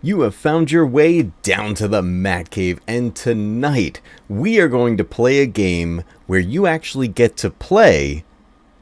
You have found your way down to the Matcave, and tonight we are going to play a game where you actually get to play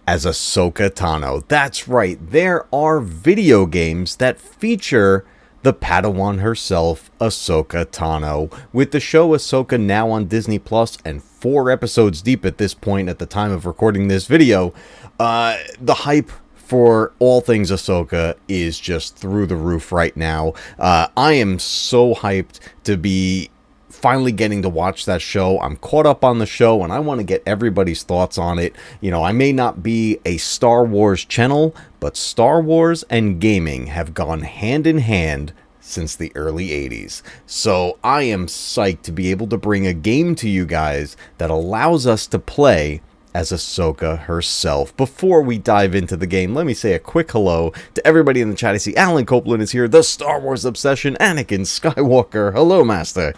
as Ahsoka Tano. That's right, there are video games that feature the Padawan herself, Ahsoka Tano. With the show Ahsoka now on Disney Plus and 4 episodes deep at this point at the time of recording this video, the hype for all things Ahsoka is just through the roof right now. I am so hyped to be finally getting to watch that show. I'm caught up on the show and I want to get everybody's thoughts on it. You know, I may not be a Star Wars channel, but Star Wars and gaming have gone hand in hand since the early 80s. So I am psyched to be able to bring a game to you guys that allows us to play as Ahsoka herself. Before we dive into the game, let me say a quick hello to everybody in the chat. I see Alan Copeland is here, the Star Wars Obsession, Anakin Skywalker, hello Master.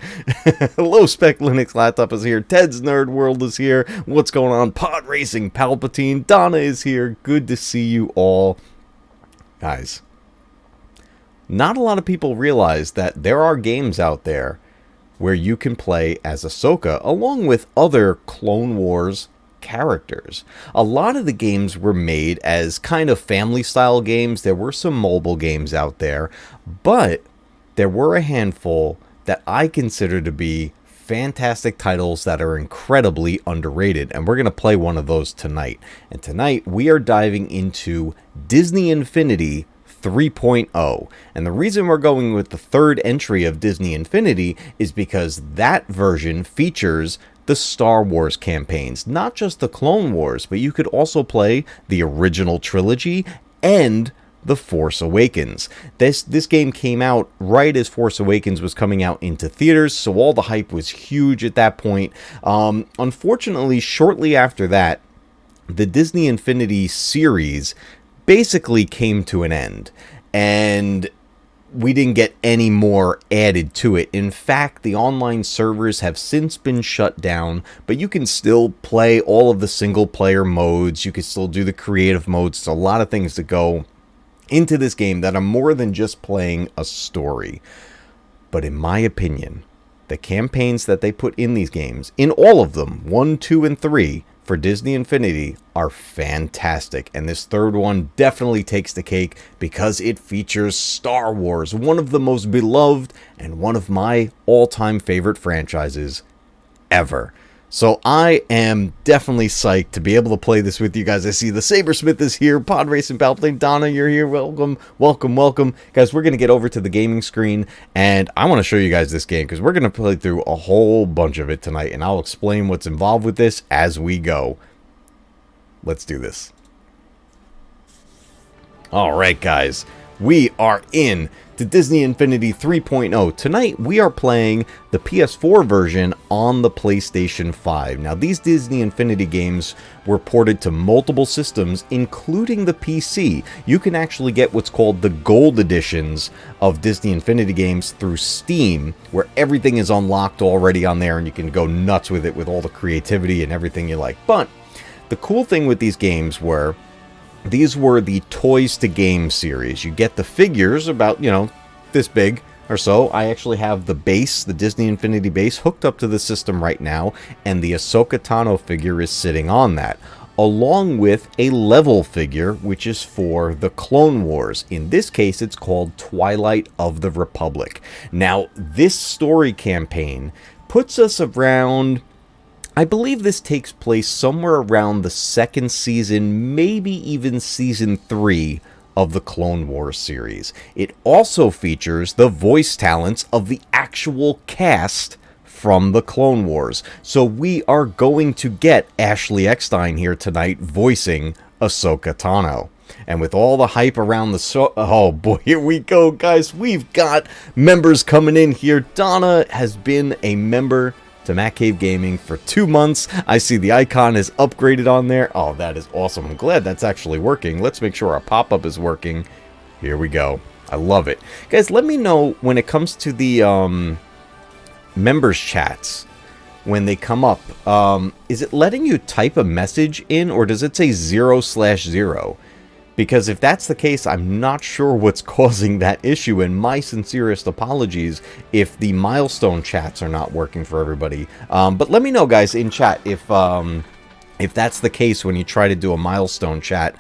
Hello Spec Linux Laptop is here, Ted's Nerd World is here, what's going on, Pod Racing Palpatine, Donna is here, good to see you all. Guys, not a lot of people realize that there are games out there where you can play as Ahsoka along with other Clone Wars characters. A lot of the games were made as kind of family style games. There were some mobile games out there, but there were a handful that I consider to be fantastic titles that are incredibly underrated, and we're going to play one of those tonight. And tonight we are diving into Disney Infinity 3.0. And the reason we're going with the third entry of Disney Infinity is because that version features the Star Wars campaigns, not just the Clone Wars, but you could also play the original trilogy and The Force Awakens. This game came out right as Force Awakens was coming out into theaters, so all the hype was huge at that point. Unfortunately, shortly after that, the Disney Infinity series basically came to an end, and we didn't get any more added to it. In fact, the online servers have since been shut down, but you can still play all of the single player modes. You can still do the creative modes. There's a lot of things that go into this game that are more than just playing a story. But in my opinion, the campaigns that they put in these games, in all of them, 1, 2, and 3, for Disney Infinity are fantastic, and this third one definitely takes the cake because it features Star Wars, one of the most beloved and one of my all-time favorite franchises ever. So I am definitely psyched to be able to play this with you guys. I see the Sabersmith is here, Pod Racing Palpatine, Donna, you're here, welcome, welcome, welcome. Guys, we're going to get over to the gaming screen, and I want to show you guys this game, because we're going to play through a whole bunch of it tonight, and I'll explain what's involved with this as we go. Let's do this. Alright guys, we are in to Disney Infinity 3.0. Tonight we are playing the PS4 version on the PlayStation 5. Now these Disney Infinity games were ported to multiple systems, including the PC. You can actually get what's called the gold editions of Disney Infinity games through Steam, where everything is unlocked already on there and you can go nuts with it with all the creativity and everything you like. But the cool thing with these games were, these were the Toys to Game series. You get the figures about, you know, this big or so. I actually have the base, the Disney Infinity base, hooked up to the system right now, and the Ahsoka Tano figure is sitting on that, along with a level figure, which is for the Clone Wars. In this case, it's called Twilight of the Republic. Now, this story campaign puts us around, I believe this takes place somewhere around the second season, maybe even season 3 of the Clone Wars series. It also features the voice talents of the actual cast from the Clone Wars. So we are going to get Ashley Eckstein here tonight voicing Ahsoka Tano. And with all the hype around the oh boy, here we go, guys. We've got members coming in here. Donna has been a member to Matcave Gaming for 2 months. I see the icon is upgraded on there. Oh, that is awesome. I'm glad that's actually working. Let's make sure our pop-up is working. Here we go. I love it. Guys, let me know when it comes to the members chats, when they come up. Is it letting you type a message in, or does it say 0/0? Because if that's the case, I'm not sure what's causing that issue, and my sincerest apologies if the milestone chats are not working for everybody. But let me know, guys, in chat if that's the case when you try to do a milestone chat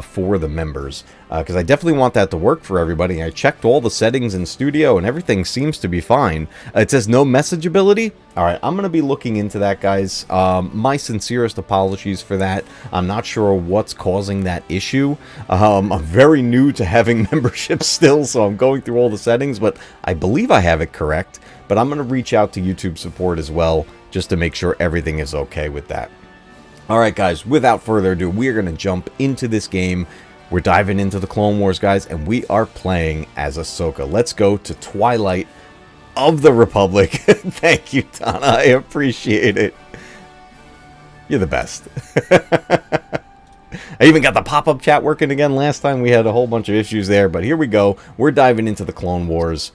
for the members. Because I definitely want that to work for everybody. I checked all the settings in Studio, and everything seems to be fine. It says no messageability. Alright, I'm going to be looking into that, guys. My sincerest apologies for that. I'm not sure what's causing that issue. I'm very new to having membership still, so I'm going through all the settings, but I believe I have it correct. But I'm going to reach out to YouTube support as well, just to make sure everything is okay with that. Alright, guys, without further ado, we're going to jump into this game. We're diving into the Clone Wars, guys, and we are playing as Ahsoka. Let's go to Twilight of the Republic. Thank you, Donna. I appreciate it. You're the best. I even got the pop-up chat working again. Last time we had a whole bunch of issues there, but here we go. We're diving into the Clone Wars.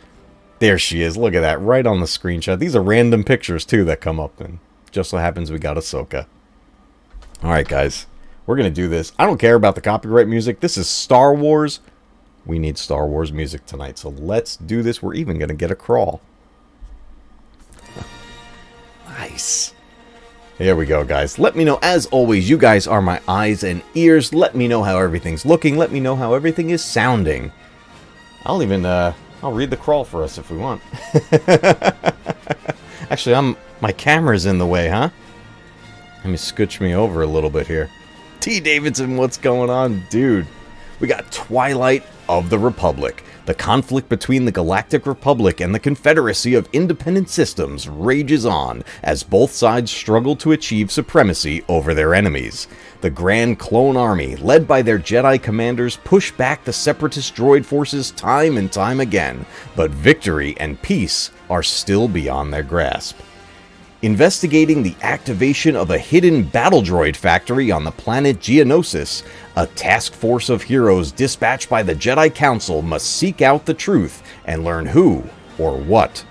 There she is. Look at that, right on the screenshot. These are random pictures, too, that come up, and just so happens we got Ahsoka. Alright, guys. We're going to do this. I don't care about the copyright music. This is Star Wars. We need Star Wars music tonight, so let's do this. We're even going to get a crawl. Nice. Here we go, guys. Let me know, as always, you guys are my eyes and ears. Let me know how everything's looking. Let me know how everything is sounding. I'll even, I'll read the crawl for us if we want. Actually, my camera's in the way, huh? Let me scooch me over a little bit here. T. Davidson, what's going on? Dude, we got Twilight of the Republic. The conflict between the Galactic Republic and the Confederacy of Independent Systems rages on as both sides struggle to achieve supremacy over their enemies. The Grand Clone Army, led by their Jedi commanders, push back the Separatist droid forces time and time again, but victory and peace are still beyond their grasp. Investigating the activation of a hidden battle droid factory on the planet Geonosis, a task force of heroes dispatched by the Jedi Council must seek out the truth and learn who or what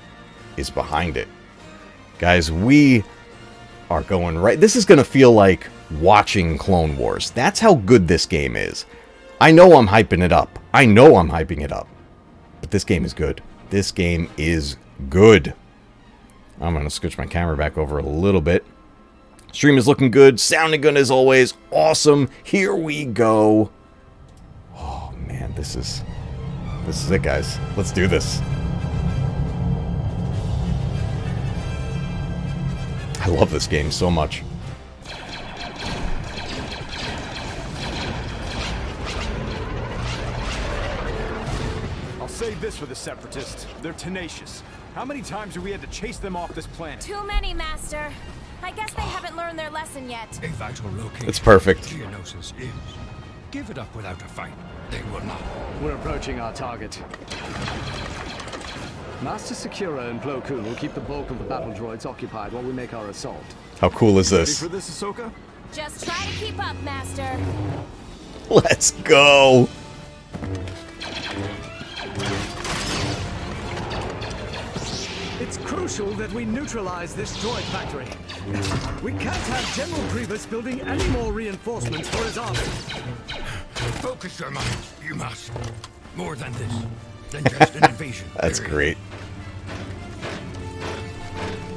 is behind it. Guys, we are going right. This is going to feel like watching Clone Wars. That's how good this game is. I know I'm hyping it up. I know I'm hyping it up. But this game is good. This game is good. I'm going to scooch my camera back over a little bit. Stream is looking good. Sounding good as always. Awesome. Here we go. Oh, man. This is it, guys. Let's do this. I love this game so much. I'll save this for the Separatists. They're tenacious. How many times have we had to chase them off this planet? Too many, Master. I guess they haven't learned their lesson yet. A vital location. It's perfect. Geonosis is. Give it up without a fight. They will not. We're approaching our target. Master Secura and Plo Koon will keep the bulk of the battle droids occupied while we make our assault. How cool is Ready this? for this, Ahsoka? Just try to keep up, Master. Let's go. It's crucial that we neutralize this droid factory. We can't have General Grievous building any more reinforcements for his army. Focus your minds. You must. More than this. Than just an invasion. That's great.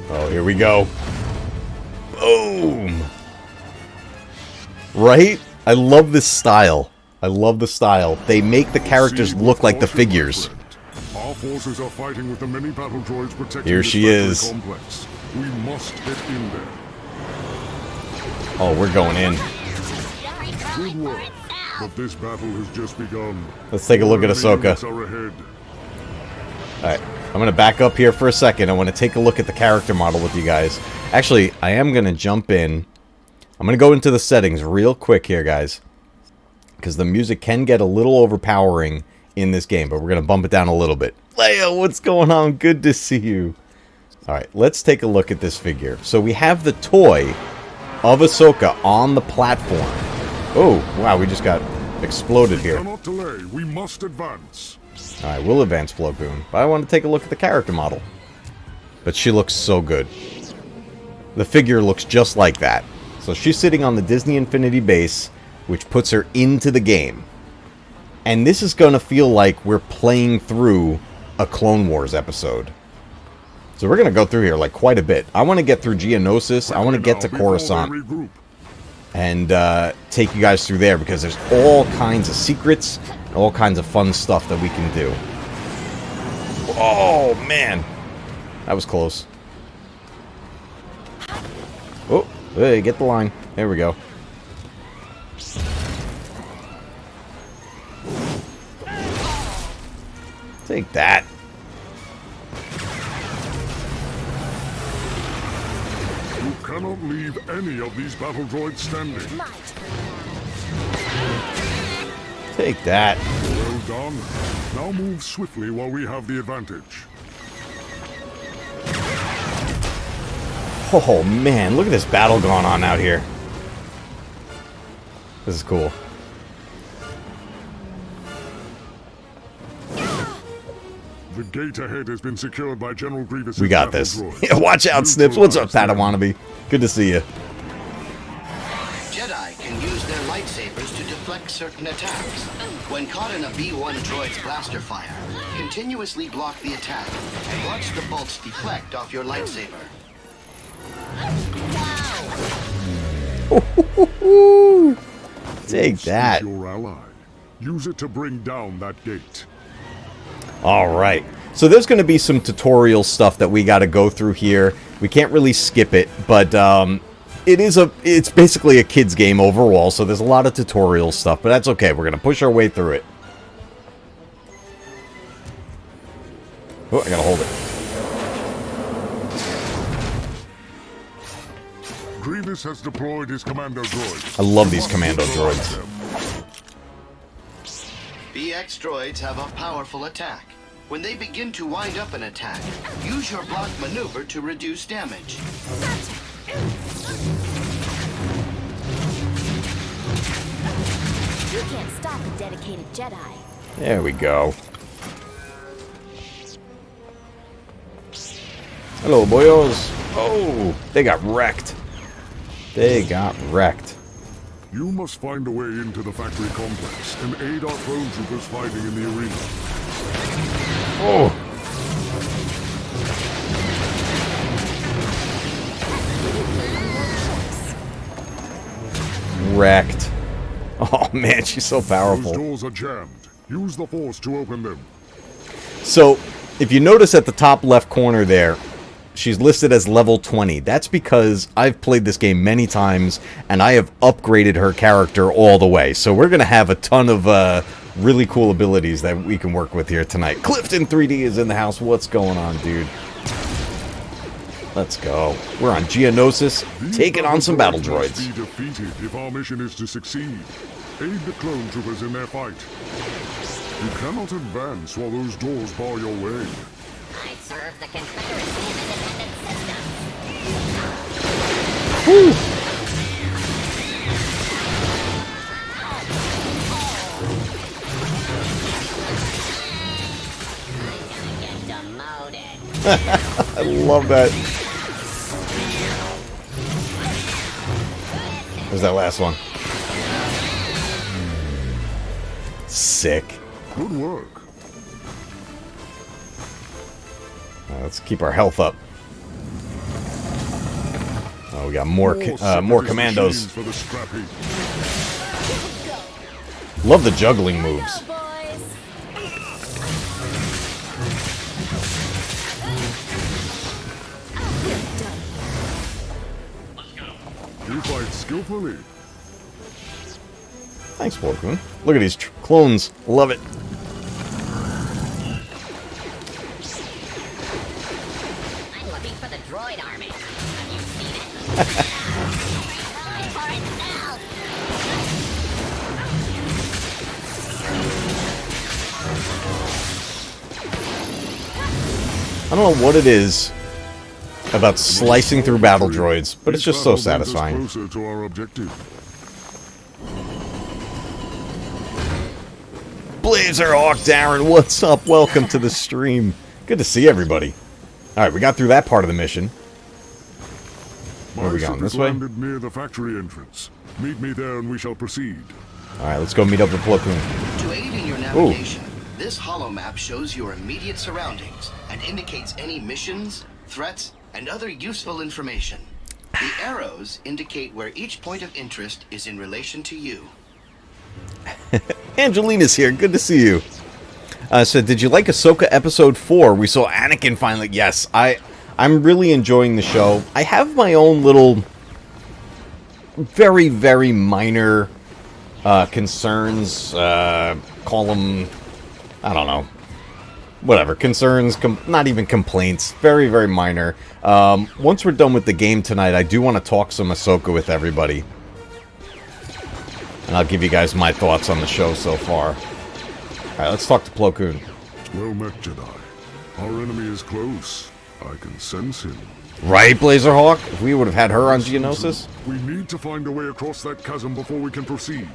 Oh, here we go. Boom. Right? I love this style. I love the style. They make the characters look like the figures. Our forces are fighting with the many battle droids protecting Here this she factory is. complex. We must get in there. Oh, we're going in. Good work. But this battle has just begun. Let's take a look at Enemy units Ahsoka. are ahead. Alright, I'm going to back up here for a second. I want to take a look at the character model with you guys. Actually, I am going to jump in. I'm going to go into the settings real quick here, guys. Because the music can get a little overpowering in this game, but we're going to bump it down a little bit. Leia, what's going on? Good to see you. Alright, let's take a look at this figure. So we have the toy of Ahsoka on the platform. Oh, wow, we just got exploded here. Cannot delay. We must advance. Alright, we'll advance Plo Koon, but I want to take a look at the character model. But she looks so good. The figure looks just like that. So she's sitting on the Disney Infinity base, which puts her into the game. And this is going to feel like we're playing through a Clone Wars episode. So we're going to go through here like quite a bit. I want to get through Geonosis. I want to get to Coruscant. And take you guys through there because there's all kinds of secrets, all kinds of fun stuff that we can do. Oh, man. That was close. Oh, hey, get the line. There we go. Take that. You cannot leave any of these battle droids standing. Take that. Well done. Now move swiftly while we have the advantage. Oh, man. Look at this battle going on out here. This is cool. The gate ahead has been secured by General Grievous. We got this. Yeah, watch out, Snips. What's up, PADAWAN? Good to see you. Jedi can use their lightsabers to deflect certain attacks. When caught in a B-1 droid's blaster fire, continuously block the attack and watch the bolts deflect off your lightsaber. Take that. Your ally. Use it to bring down that gate. Alright, so there's going to be some tutorial stuff that we got to go through here. We can't really skip it, but it's basically a kid's game overall, so there's a lot of tutorial stuff, but that's okay. We're going to push our way through it. Oh, I got to hold it. Grievous has deployed his commando droids. I love these commando droids. BX droids have a powerful attack. When they begin to wind up an attack, use your block maneuver to reduce damage. You can't stop a dedicated Jedi. There we go. Hello, boyos. Oh, they got wrecked. They got wrecked. You must find a way into the factory complex and aid our clone troopers fighting in the arena. Oh. Wrecked. Oh man, she's so powerful. Those doors are jammed. Use the force to open them. So, if you notice at the top left corner there, she's listed as level 20. That's because I've played this game many times, and I have upgraded her character all the way. So we're going to have a ton of really cool abilities that we can work with here tonight. Clifton 3D is in the house. What's going on, dude? Let's go. We're on Geonosis, taking on some battle droids. Be defeated if our mission is to succeed. Aid the clone troopers in their fight. You cannot advance while those doors bar your way. I serve the Confederacy in independent systems. Woo. I love that. Where's that last one? Sick. Good work. Let's keep our health up. Oh, we got more commandos. For the scrap heap. Love the juggling moves. Go, boys. You fight skillfully. Thanks, Porkun. Look at these clones. Love it. I'm looking for the droid army. Have you seen it? Time for it now. I don't know what it is about slicing through battle droids, but it's just so satisfying. Closer to our objective. Blazer Hawk Darren, what's up? Welcome to the stream. Good to see everybody. Alright, we got through that part of the mission. Where are we going? This way? Landed near the factory entrance. Meet me there and we shall proceed. Alright, let's go meet up with Plo Koon. To aid in your navigation, this holo map shows your immediate surroundings and indicates any missions, threats, and other useful information. The arrows indicate where each point of interest is in relation to you. Angelina's here. Good to see you. So, did you like Ahsoka Episode 4? We saw Anakin finally. Yes, I'm really enjoying the show. I have my own little, very, very minor concerns. Call them, I don't know. Whatever. Concerns, not even complaints. Very, very minor. Once we're done with the game tonight, I do want to talk some Ahsoka with everybody. And I'll give you guys my thoughts on the show so far. Alright, let's talk to Plo Koon. Well met, Jedi. Our enemy is close. I can sense him. Right, Blazerhawk? If we would have had her on Geonosis? We need to find a way across that chasm before we can proceed.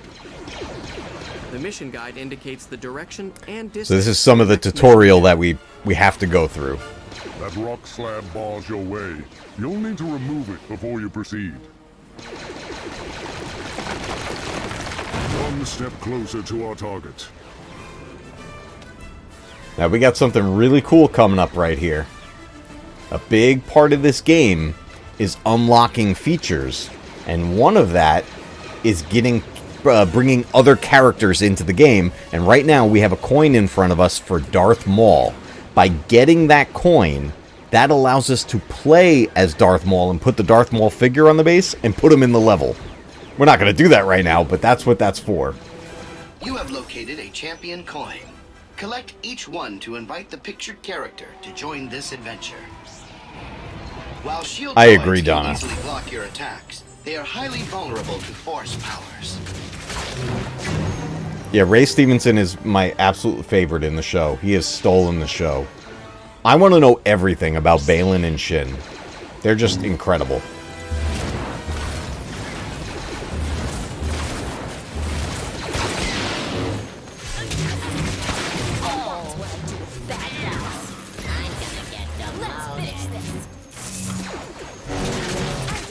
The mission guide indicates the direction and distance. So this is some of the tutorial that we have to go through. That rock slab bars your way. You'll need to remove it before you proceed. One step closer to our target. Now we got something really cool coming up right here. A big part of this game is unlocking features, and one of that is bringing other characters into the game. And right now we have a coin in front of us for Darth Maul. By getting that coin, that allows us to play as Darth Maul and put the Darth Maul figure on the base and put him in the level. We're not going to do that right now, but that's what that's for. You have located a champion coin. Collect each one to invite the pictured character to join this adventure. While shield I agree, droids Donna. can easily block your attacks, they are highly vulnerable to force powers. Yeah, Ray Stevenson is my absolute favorite in the show. He has stolen the show. I want to know everything about Baylan and Shin. They're just incredible.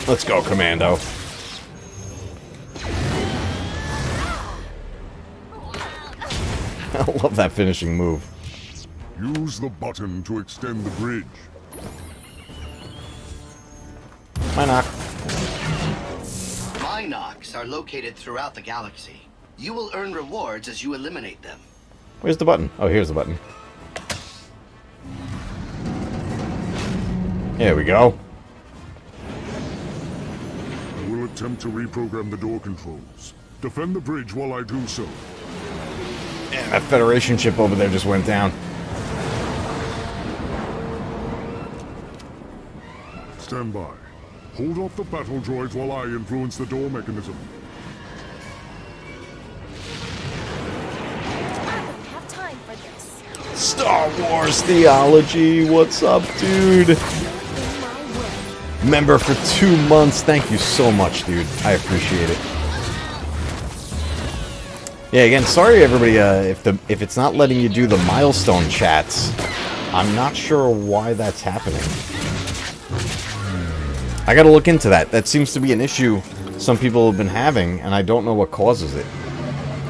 Let's go, Commando. I love that finishing move. Use the button to extend the bridge. Mynock. Mynocs are located throughout the galaxy. You will earn rewards as you eliminate them. Where's the button? Oh, here's the button. There we go. I will attempt to reprogram the door controls. Defend the bridge while I do so. Yeah, that Federation ship over there just went down. Stand by. Hold off the battle droids while I influence the door mechanism. I don't have time for this. Star Wars Theology, what's up, dude? Member for 2 months. Thank you so much, dude. I appreciate it. Yeah, again, sorry everybody if it's not letting you do the milestone chats. I'm not sure why that's happening. I gotta look into that. That seems to be an issue some people have been having, and I don't know what causes it.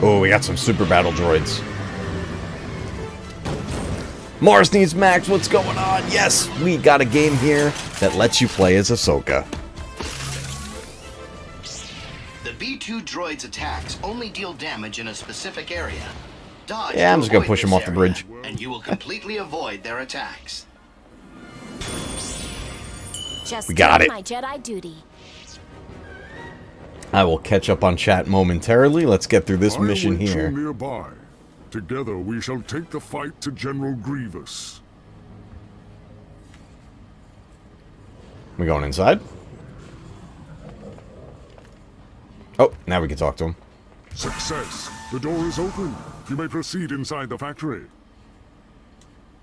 Oh, we got some super battle droids. Mars needs Max, what's going on? Yes, we got a game here that lets you play as Ahsoka. The B-2 droid's attacks only deal damage in a specific area. Dodge Yeah, I'm to just gonna avoid push them this off the area, bridge. and you will completely avoid their attacks. Just We got doing it. my Jedi duty. I will catch up on chat momentarily. Let's get through this I'll mission wait here. till nearby. Together we shall take the fight to General Grievous. We going inside? Oh, now we can talk to him. Success! The door is open. You may proceed inside the factory.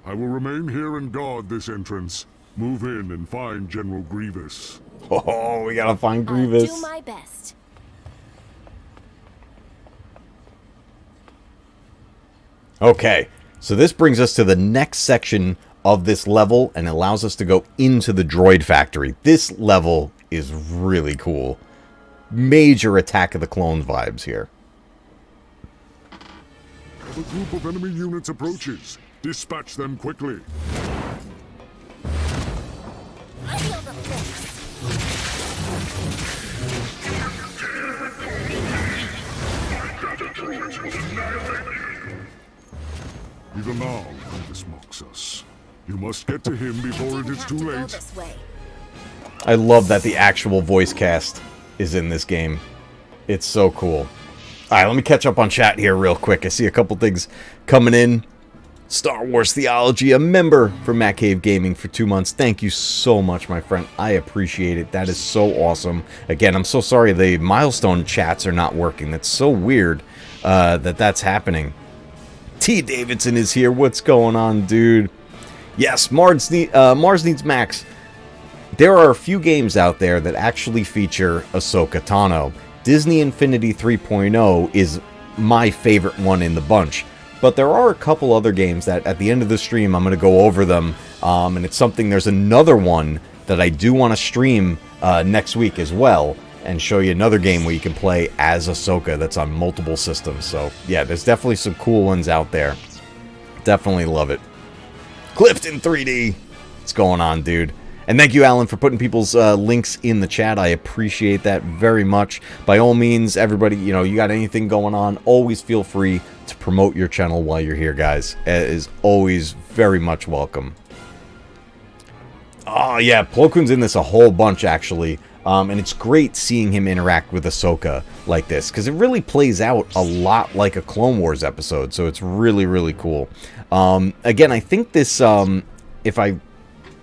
I will remain here and guard this entrance. Move in and find General Grievous. Oh, we gotta find I'll Grievous. do my best. Okay, so this brings us to the next section of this level and allows us to go into the Droid Factory. This level is really cool. Major Attack of the Clones vibes here. A group of enemy units approaches. Dispatch them quickly. I feel the force. Even now, Grievous mocks us. You must get to him before it Didn't is have too to go late. this way. I love that the actual voice cast is in this game. It's so cool. Alright, let me catch up on chat here real quick. I see a couple things coming in. Star Wars Theology, a member for Matcave Gaming for 2 months. Thank you so much, my friend. I appreciate it. That is so awesome. Again, I'm so sorry the milestone chats are not working. That's so weird that's happening. T. Davidson is here. What's going on, dude? Yes, Mars Needs Max. There are a few games out there that actually feature Ahsoka Tano. Disney Infinity 3.0 is my favorite one in the bunch. But there are a couple other games that at the end of the stream I'm going to go over them. And it's something, there's another one that I do want to stream next week as well. And show you another game where you can play as Ahsoka that's on multiple systems. So yeah, there's definitely some cool ones out there. Definitely love it. Clifton 3D. What's going on, dude? And thank you, Alan, for putting people's links in the chat. I appreciate that very much. By all means, everybody, you know, you got anything going on, always feel free to promote your channel while you're here, guys. It is always very much welcome. Oh, yeah, Plo Koon's in this a whole bunch, actually. And it's great seeing him interact with Ahsoka like this, because it really plays out a lot like a Clone Wars episode, so it's really, really cool. Again, I think this, if I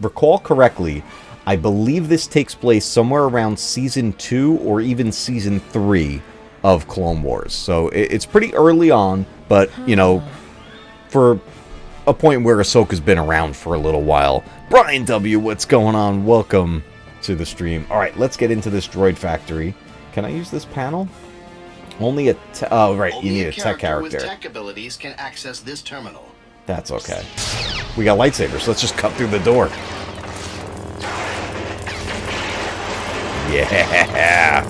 recall correctly, I believe this takes place somewhere around Season 2 or even Season 3 of Clone Wars. So it's pretty early on, but, you know, for a point where Ahsoka's been around for a little while. Brian W., what's going on? Welcome to the stream. Alright, let's get into this Droid Factory. Can I use this panel? Only a oh, right, you need a tech character. With tech abilities can access this terminal. That's okay. We got lightsabers, so let's just cut through the door. Yeah!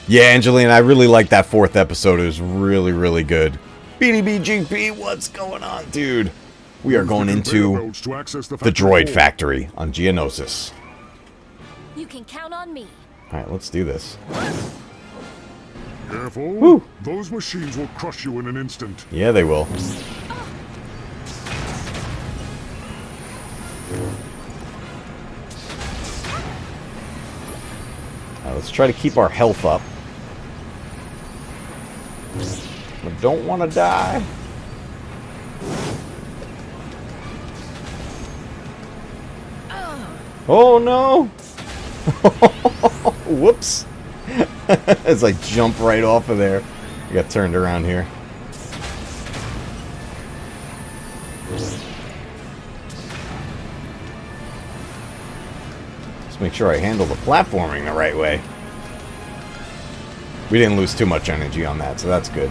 Yeah, Angelina, I really like that 4th episode. It was really, really good. BDBGP, what's going on, dude? We are going into the Droid Factory on Geonosis. You can count on me. Alright, let's do this. Careful. Woo. Those machines will crush you in an instant. Yeah, they will. Let's try to keep our health up. I don't want to die. Oh no! Whoops! As I jump right off of there. I got turned around here. Just make sure I handle the platforming the right way. We didn't lose too much energy on that, so that's good.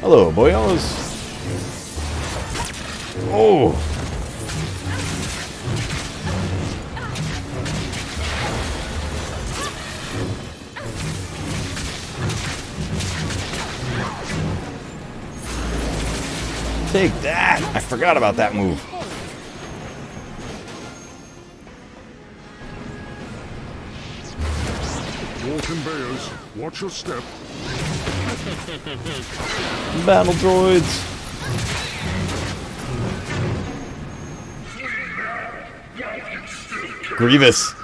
Hello, boyos. Oh! Take that! I forgot about that move. More conveyors. Watch your step. Battle droids. Grievous.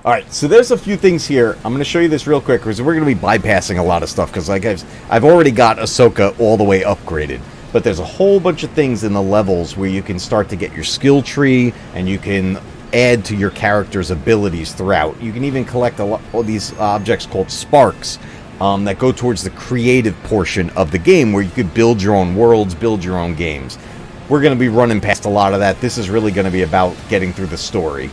Alright, so there's a few things here. I'm going to show you this real quick because we're going to be bypassing a lot of stuff because like I've already got Ahsoka all the way upgraded. But there's a whole bunch of things in the levels where you can start to get your skill tree and you can add to your character's abilities throughout. You can even collect all these objects called sparks that go towards the creative portion of the game where you could build your own worlds, build your own games. We're going to be running past a lot of that. This is really going to be about getting through the story.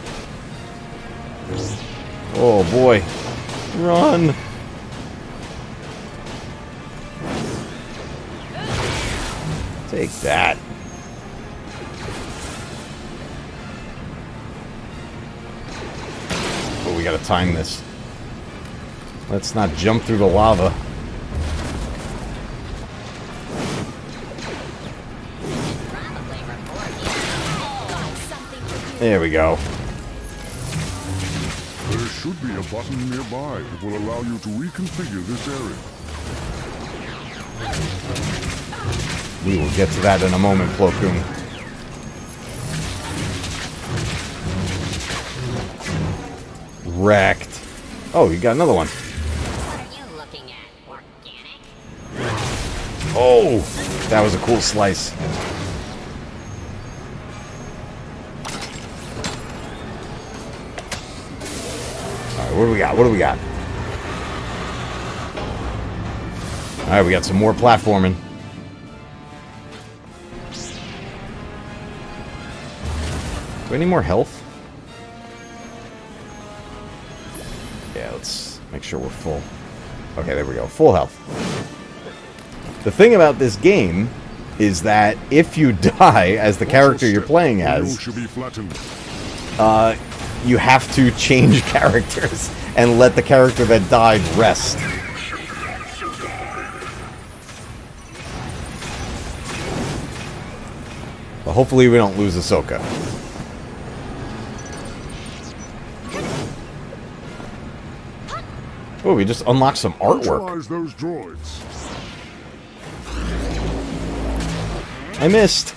Oh boy. Run! Take that. gotta time this. Let's not jump through the lava. There we go. There should be a button nearby that will allow you to reconfigure this area. We will get to that in a moment, Plo Koon. Wrecked. Oh, you got another one. What are you looking at? Organic? Oh, that was a cool slice. Alright, what do we got? What do we got? Alright, we got some more platforming. Do we need more health? Yeah, let's make sure we're full. Okay, there we go. Full health. The thing about this game is that if you die as the character you're playing as, you have to change characters and let the character that died rest. But hopefully we don't lose Ahsoka. Oh, we just unlocked some artwork. Those droids. I missed.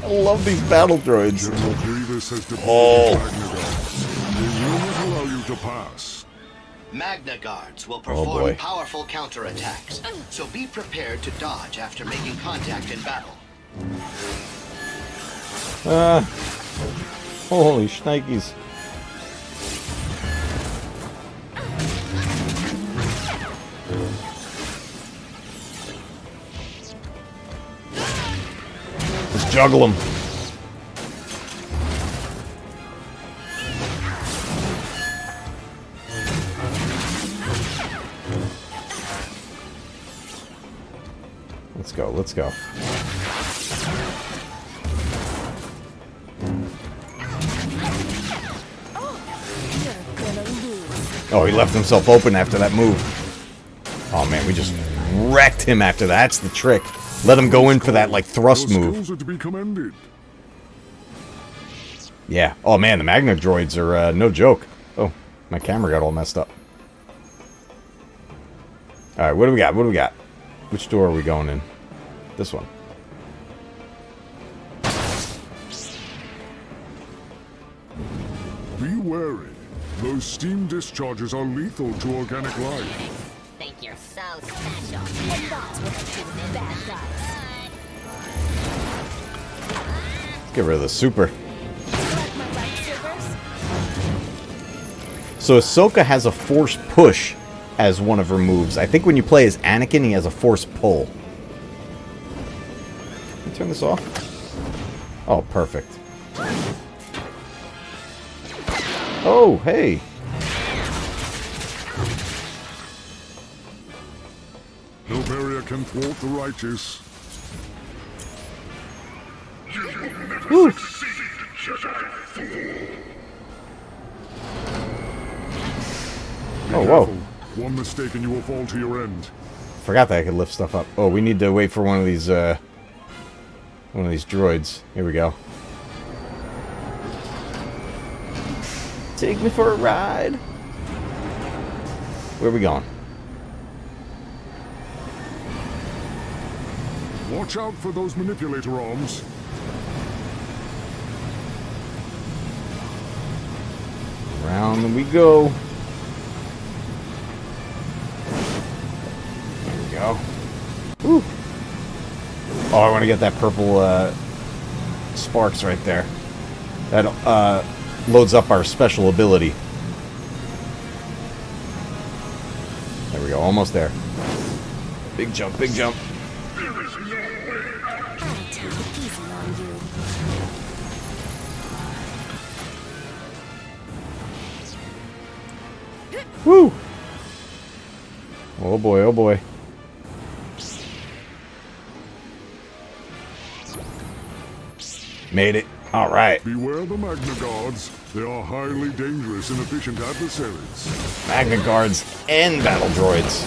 I love these battle droids. General Grievous has deployed Magna Guards. They will not allow you to pass. Magna Guards will perform powerful counterattacks, so be prepared to dodge after making contact in battle. Holy shnikes. Let's juggle them. Let's go, let's go. Oh, he left himself open after that move. Oh man, we just wrecked him after that. That's the trick. Let him go in for that, like, thrust move. Are to be commended. Yeah. Oh man, the Magna droids are no joke. Oh, my camera got all messed up. Alright, what do we got? What do we got? Which door are we going in? This one. Be wary. Those steam discharges are lethal to organic life. Think you're so special. And that's what I do with bad guys. Let's get rid of the super. Like my lightsabers? So Ahsoka has a force push as one of her moves. I think when you play as Anakin, he has a force pull. Can you turn this off? Oh, perfect. Oh, hey. No barrier can thwart the righteous. Woo. Oh, whoa. One mistake and you will fall to your end. Forgot that I could lift stuff up. Oh, we need to wait for one of these droids. Here we go. Take me for a ride. Where are we going? Watch out for those manipulator arms. Round we go. There we go. Woo. Oh, I want to get that purple sparks right there. That loads up our special ability. There we go, almost there. Big jump, big jump. I'll take it easy on you. Woo! Oh boy, oh boy. Made it. All right. Beware the Magna Guards. They are highly dangerous and efficient adversaries. Magna Guards and battle droids.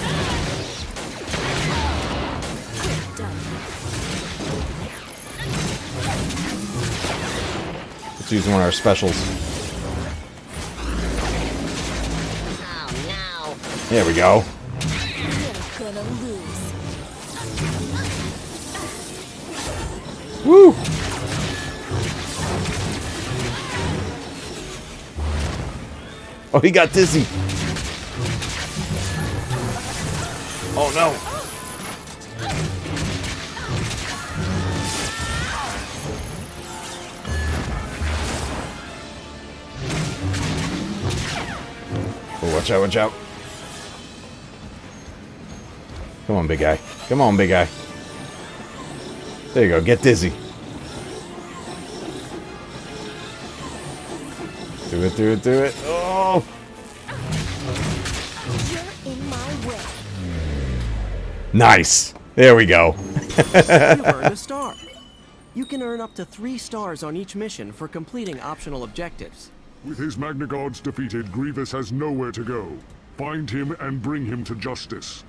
Let's use one of our specials. Oh no. There we go. You're gonna lose. Woo! Oh, he got dizzy. Oh no. Oh, watch out, watch out. Come on, big guy. Come on, big guy. There you go, get dizzy. Do it, do it, do it. Oh! You're in my way. Nice. There we go. You've earned a star. You can earn up to 3 stars on each mission for completing optional objectives. With his Magna Guards defeated, Grievous has nowhere to go. Find him and bring him to justice.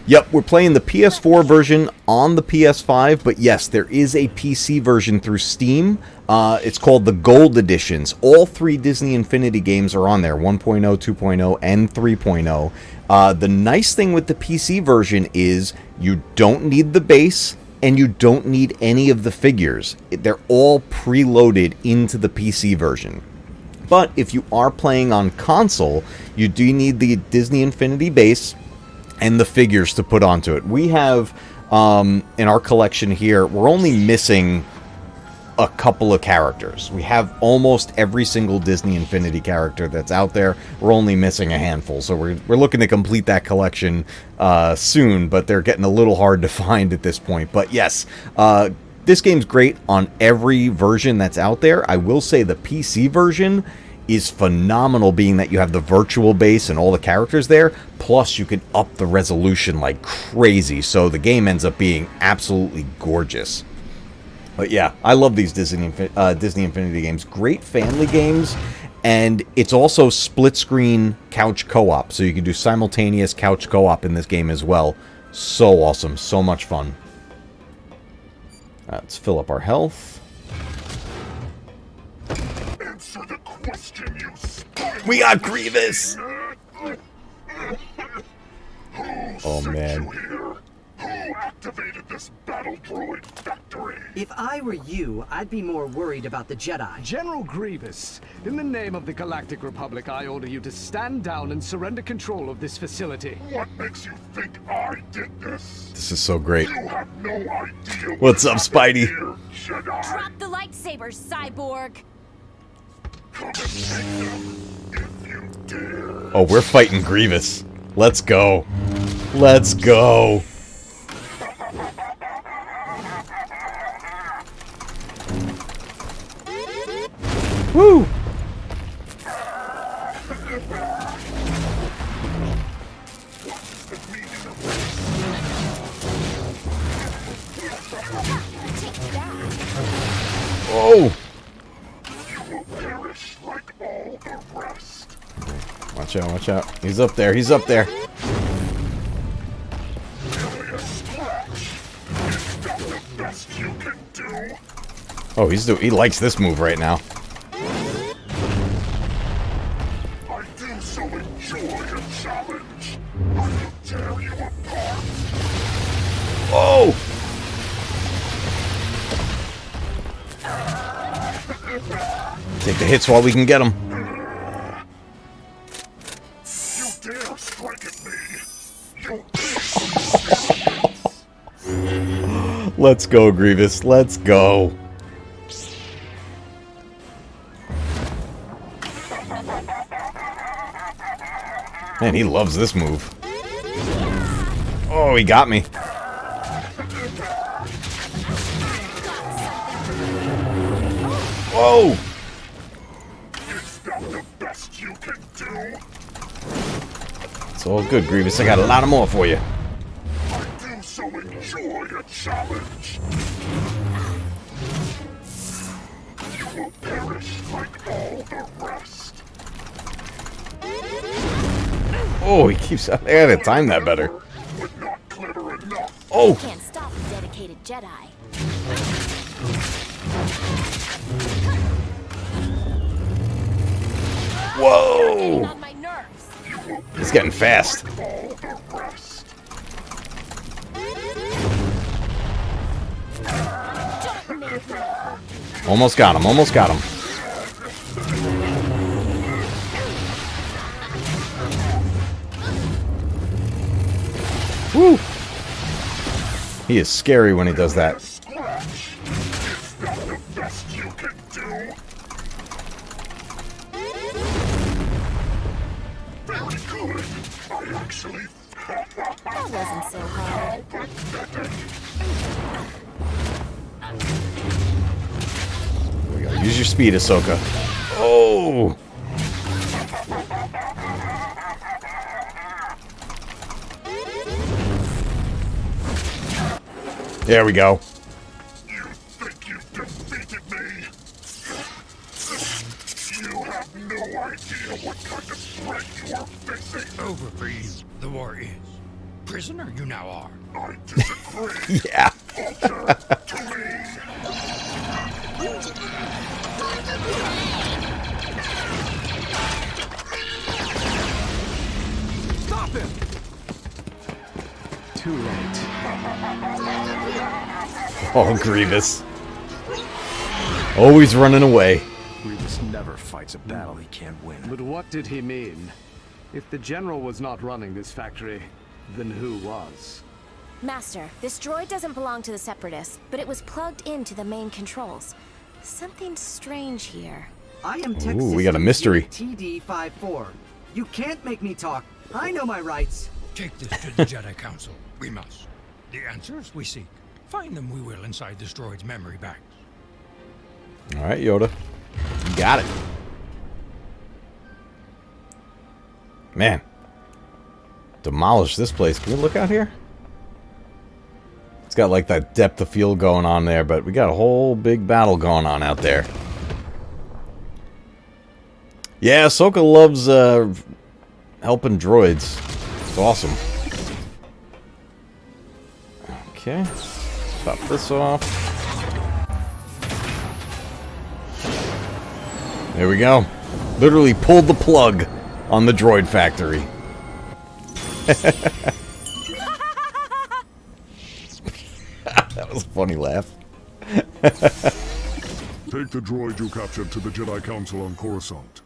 Yep, we're playing the PS4 version on the PS5, but yes, there is a PC version through Steam. It's called the Gold Editions. All 3 Disney Infinity games are on there, 1.0, 2.0, and 3.0. The nice thing with the PC version is you don't need the base, and you don't need any of the figures. They're all preloaded into the PC version. But if you are playing on console, you do need the Disney Infinity base and the figures to put onto it. We have, in our collection here, we're only missing a couple of characters. We have almost every single Disney Infinity character that's out there. We're only missing a handful, so we're looking to complete that collection soon, but they're getting a little hard to find at this point. But yes, this game's great on every version that's out there. I will say the PC version is phenomenal, being that you have the virtual base and all the characters there, plus you can up the resolution like crazy, so the game ends up being absolutely gorgeous. But yeah, I love these Disney Infinity games. Great family games, and it's also split screen couch co-op, so you can do simultaneous couch co-op in this game as well. So awesome, so much fun. Let's fill up our health. Answer the question, you spy. We got Grievous! Oh man. Who activated this battle droid factory? If I were you, I'd be more worried about the Jedi. General Grievous, in the name of the Galactic Republic, I order you to stand down and surrender control of this facility. What makes you think I did this? This is so great. You have no idea. What's up, Spidey? Here, Jedi. Drop the lightsabers, cyborg. Come and take them if you dare. Oh, we're fighting Grievous. Let's go. Let's go. Woo! Oh! You will perish like all the rest. Watch out, watch out. He's up there, he's up there. Best you can do. Oh, he likes this move right now. I do so enjoy a challenge. I will tear you apart. Oh! Take the hits while we can get them. You dare strike at me. You Let's go, Grievous. Let's go. Man, he loves this move. Oh, he got me. Whoa! Is that the best you can do? It's all good, Grievous. I got a lot more for you. I do so enjoy a challenge. You will perish like all the rest. Oh, he keeps... I gotta time that better. But not clever enough. Oh! Can't stop a dedicated Jedi. Whoa! On my nerves. He's getting fast. All the rest. Don't make me. Almost got him. Almost got him. Woo! He is scary when he does that. Scratch. Is that the best you can do? Very good. I actually... That wasn't so hard. There we go. Use your speed, Ahsoka. Oh! There we go. You think you've defeated me? You have no idea what kind of threat you are facing. Over for you. The war is. Prisoner you now are. I disagree. Yeah. Alter to me. Stop him! Too late. Oh, Grievous. Always running away. Grievous never fights a battle he can't win. But what did he mean? If the general was not running this factory, then who was? Master, this droid doesn't belong to the Separatists, but it was plugged into the main controls. Something strange here. I am Tech Ooh, we got a Systems mystery. TD-54. You can't make me talk. I know my rights. Take this to the Jedi Council. We must. The answers we seek. Find them we will inside this droid's memory banks. Alright, Yoda. You got it. Man. Demolish this place. Can we look out here? It's got like that depth of field going on there, but we got a whole big battle going on out there. Yeah, Ahsoka loves helping droids. It's awesome. Okay. Pop this off. There we go. Literally pulled the plug on the Droid Factory. That was a funny laugh. Take the droid you captured to the Jedi Council on Coruscant.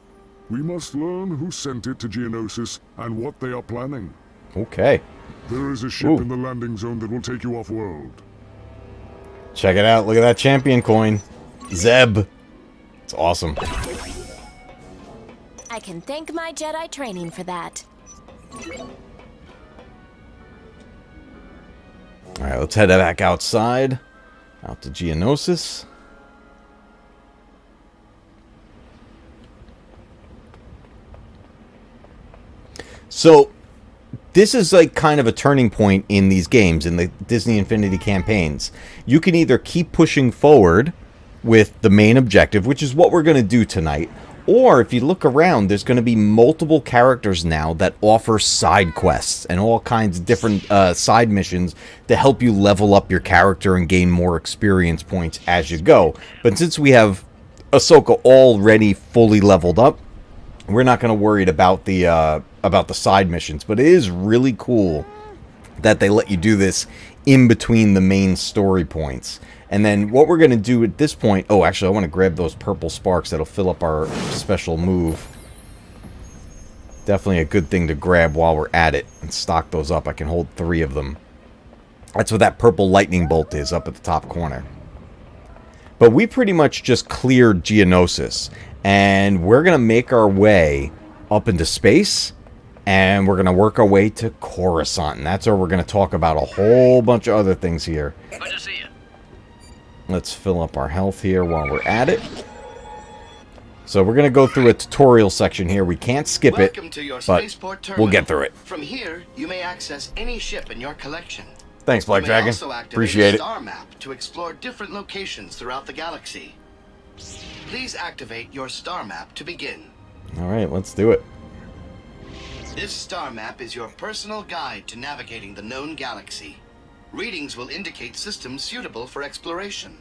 We must learn who sent it to Geonosis and what they are planning. Okay. There is a ship Ooh. in the landing zone that will take you off-world. Check it out. Look at that champion coin. Zeb. It's awesome. I can thank my Jedi training for that. Alright, let's head back outside. Out to Geonosis. So, this is like kind of a turning point in these games, in the Disney Infinity campaigns. You can either keep pushing forward with the main objective, which is what we're going to do tonight, or if you look around, there's going to be multiple characters now that offer side quests and all kinds of different side missions to help you level up your character and gain more experience points as you go. But since we have Ahsoka already fully leveled up, we're not going to worry about the side missions. But it is really cool that they let you do this in between the main story points. And then what we're going to do at this point... Oh, actually, I want to grab those purple sparks. That'll fill up our special move. Definitely a good thing to grab while we're at it. And stock those up. I can hold 3 of them. That's what that purple lightning bolt is up at the top corner. But we pretty much just cleared Geonosis. And we're going to make our way up into space. And we're going to work our way to Coruscant. And that's where we're going to talk about a whole bunch of other things here. Good to see you. Let's fill up our health here while we're at it. So we're going to go through a tutorial section here. We can't skip it, Welcome to your but spaceport terminal. we'll get through it. From here, you may access any ship in your collection. Thanks, Black You may Dragon. also activate Appreciate a it. star map to explore different locations throughout the galaxy. Please activate your star map to begin. All right, let's do it. This star map is your personal guide to navigating the known galaxy. Readings will indicate systems suitable for exploration.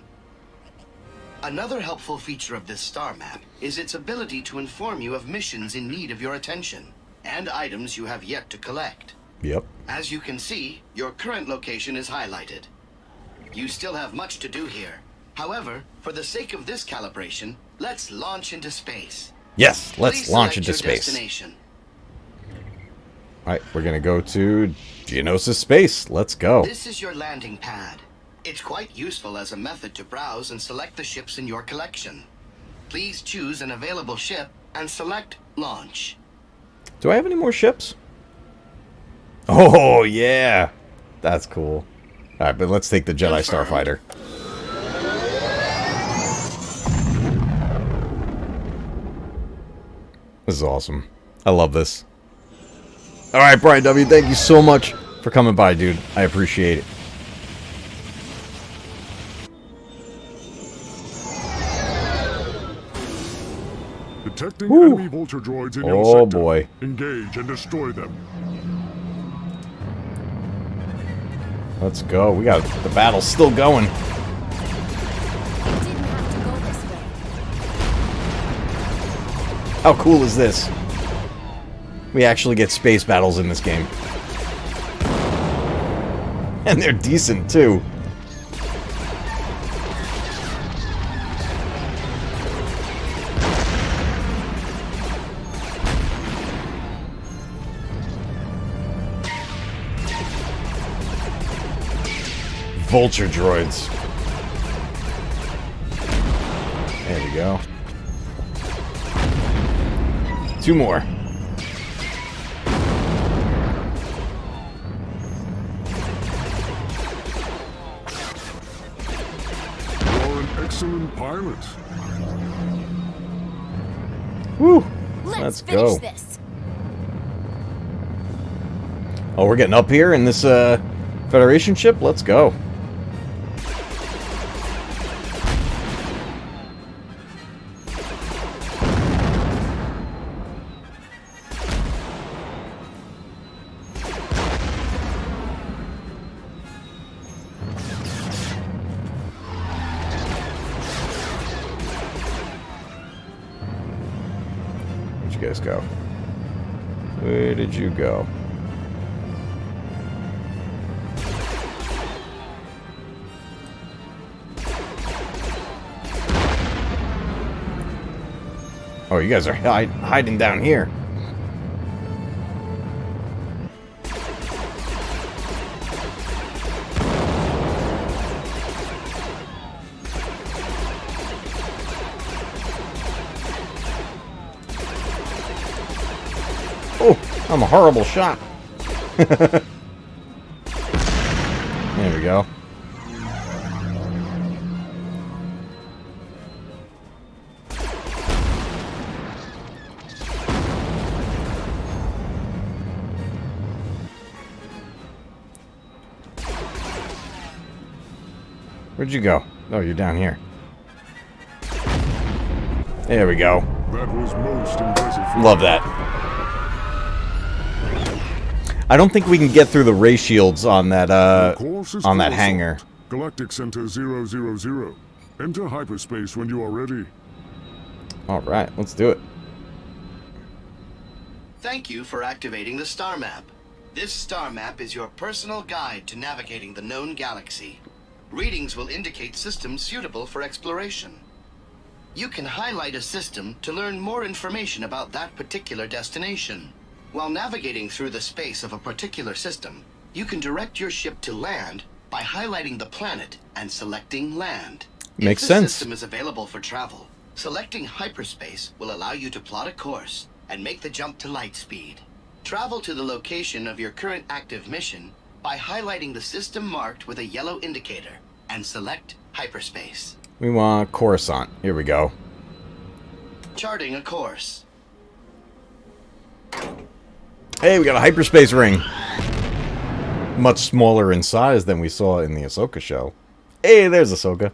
Another helpful feature of this star map is its ability to inform you of missions in need of your attention and items you have yet to collect. Yep. As you can see, your current location is highlighted. You still have much to do here. However, for the sake of this calibration, let's launch into space. Yes, let's Please launch select into your space. destination. All right, we're going to go to Geonosis space. Let's go. This is your landing pad. It's quite useful as a method to browse and select the ships in your collection. Please choose an available ship and select Launch. Do I have any more ships? Oh, yeah. That's cool. All right, but let's take the Jedi Confirmed. Starfighter. This is awesome. I love this. All right, Brian W., thank you so much for coming by, dude. I appreciate it. Detecting Whew. enemy vulture droids in your Oh, sector. boy. Engage and destroy them. Let's go. We got the battle still going. Didn't have to go this way. How cool is this? We actually get space battles in this game. And they're decent, too. Vulture droids. There we go. 2 more. You're an excellent pilot. Woo! Let's go. finish this. Oh, we're getting up here in this Federation ship? Let's go. Where'd you guys go? Where did you go? Oh, you guys are hiding down here. Oh, I'm a horrible shot. There we go. Where'd you go? Oh, you're down here. There we go. That was most impressive. Love that. I don't think we can get through the ray shields on that Course is on that Coruscant. hangar. Galactic Center 000. Enter hyperspace when you are ready. All right, let's do it. Thank you for activating the star map. This star map is your personal guide to navigating the known galaxy. Readings will indicate systems suitable for exploration. You can highlight a system to learn more information about that particular destination. While navigating through the space of a particular system, you can direct your ship to land by highlighting the planet and selecting land. Makes if the sense. system is available for travel, selecting hyperspace will allow you to plot a course and make the jump to light speed. Travel to the location of your current active mission by highlighting the system marked with a yellow indicator and select hyperspace. We want Coruscant. Here we go. Charting a course. Hey, we got a hyperspace ring. Much smaller in size than we saw in the Ahsoka show. Hey, there's Ahsoka.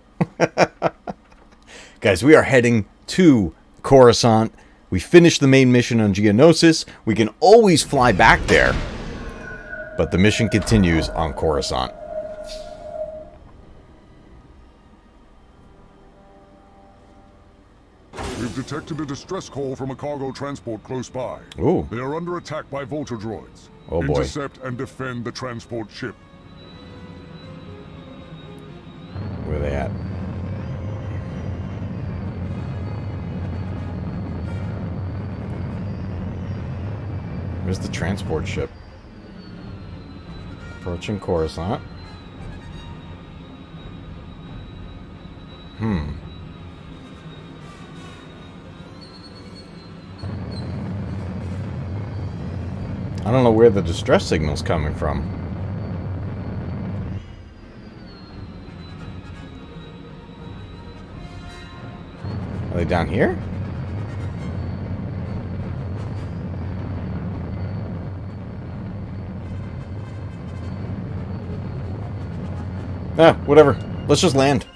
Guys, we are heading to Coruscant. We finished the main mission on Geonosis. We can always fly back there. But the mission continues on Coruscant. We've detected a distress call from a cargo transport close by. Ooh. They are under attack by Vulture droids. Oh boy. Intercept and defend the transport ship. Where are they at? Where's the transport ship? Approaching Coruscant. I don't know where the distress signal's coming from. Are they down here? Ah, whatever. Let's just land.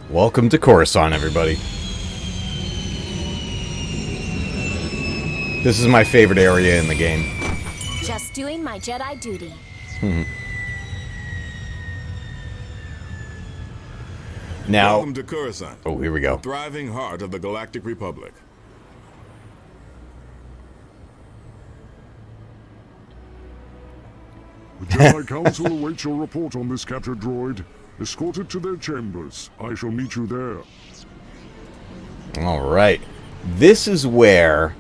Welcome to Coruscant, everybody. This is my favorite area in the game. Just doing my Jedi duty. Now, Welcome to Coruscant. oh, here we go. Thriving heart of the Galactic Republic. The Jedi Council awaits your report on this captured droid. Escort it to their chambers. I shall meet you there. All right. This is where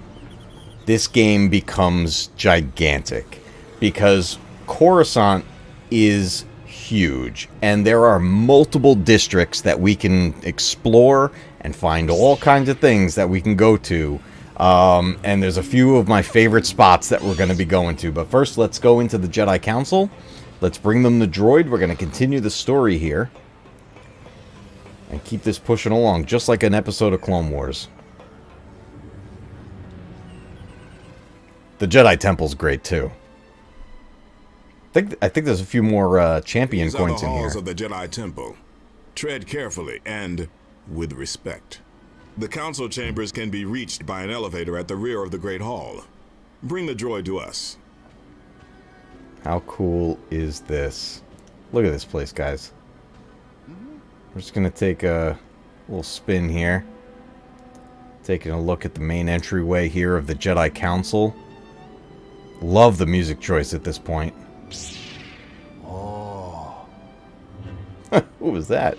this game becomes gigantic, because Coruscant is huge, and there are multiple districts that we can explore and find all kinds of things that we can go to. And there's a few of my favorite spots that we're going to be going to. But first, let's go into the Jedi Council. Let's bring them the droid. We're going to continue the story here and keep this pushing along, just like an episode of Clone Wars. The Jedi Temple's great too. I think there's a few more champion coins in here. These are the halls of the Jedi Temple. Tread carefully and with respect. The council chambers can be reached by an elevator at the rear of the Great Hall. Bring the droid to us. How cool is this? Look at this place, guys. We're just going to take a little spin here. Taking a look at the main entryway here of the Jedi Council. Love the music choice at this point. Oh. What was that?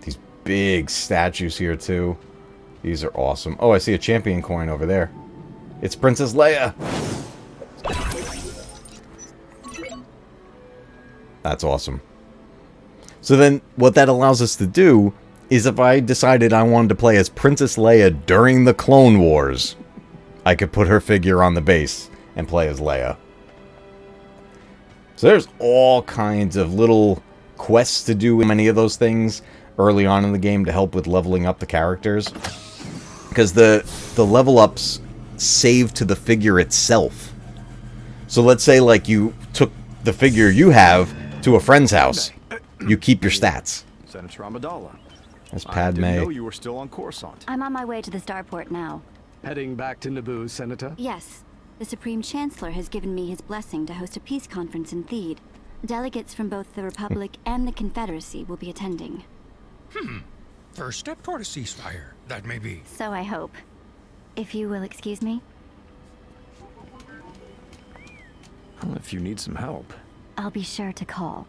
These big statues here, too. These are awesome. Oh, I see a champion coin over there. It's Princess Leia. That's awesome. So then, what that allows us to do is, if I decided I wanted to play as Princess Leia during the Clone Wars, I could put her figure on the base and play as Leia. So there's all kinds of little quests to do in many of those things early on in the game to help with leveling up the characters. Because the level ups save to the figure itself. So let's say like you took the figure you have to a friend's house. You keep your stats. Senator Amidala. That's I Padme. didn't know you were still on Coruscant. I'm on my way to the starport now. Heading back to Naboo, Senator? Yes. The Supreme Chancellor has given me his blessing to host a peace conference in Theed. Delegates from both the Republic and the Confederacy will be attending. First step toward a ceasefire, that may be. So I hope. If you will excuse me? Well, if you need some help. I'll be sure to call.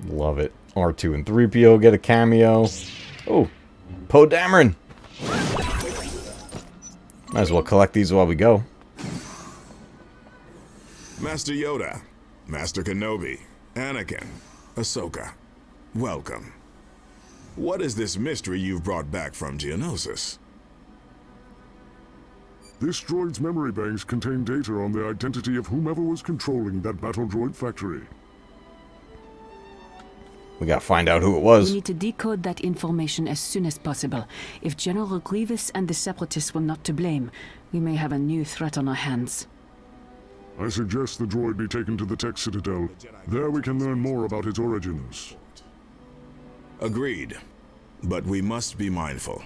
Love it. R2 and 3PO get a cameo. Oh, Poe Dameron. Might as well collect these while we go. Master Yoda, Master Kenobi, Anakin, Ahsoka, welcome. What is this mystery you've brought back from Geonosis? This droid's memory banks contain data on the identity of whomever was controlling that battle droid factory. We gotta find out who it was. We need to decode that information as soon as possible. If General Grievous and the Separatists were not to blame, we may have a new threat on our hands. I suggest the droid be taken to the Tech Citadel. There we can learn more about its origins. Agreed. But we must be mindful.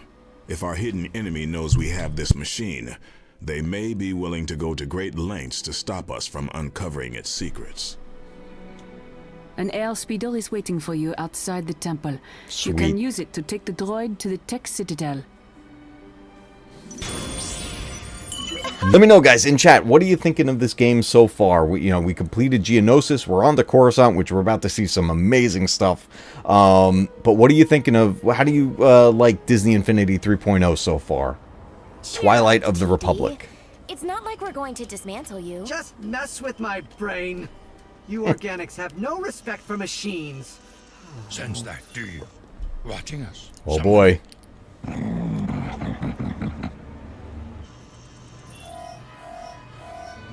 If our hidden enemy knows we have this machine, they may be willing to go to great lengths to stop us from uncovering its secrets. An air speeder is waiting for you outside the temple. Sweet. You can use it to take the droid to the Tech Citadel. Let me know, guys, in chat, what are you thinking of this game so far? We completed Geonosis. We're on the Coruscant, which we're about to see some amazing stuff. But what are you thinking of? How do you like Disney Infinity 3.0 so far? Twilight of the Republic. It's not like we're going to dismantle you. Just mess with my brain. You organics have no respect for machines. Sense that, do you? Watching us. Oh boy.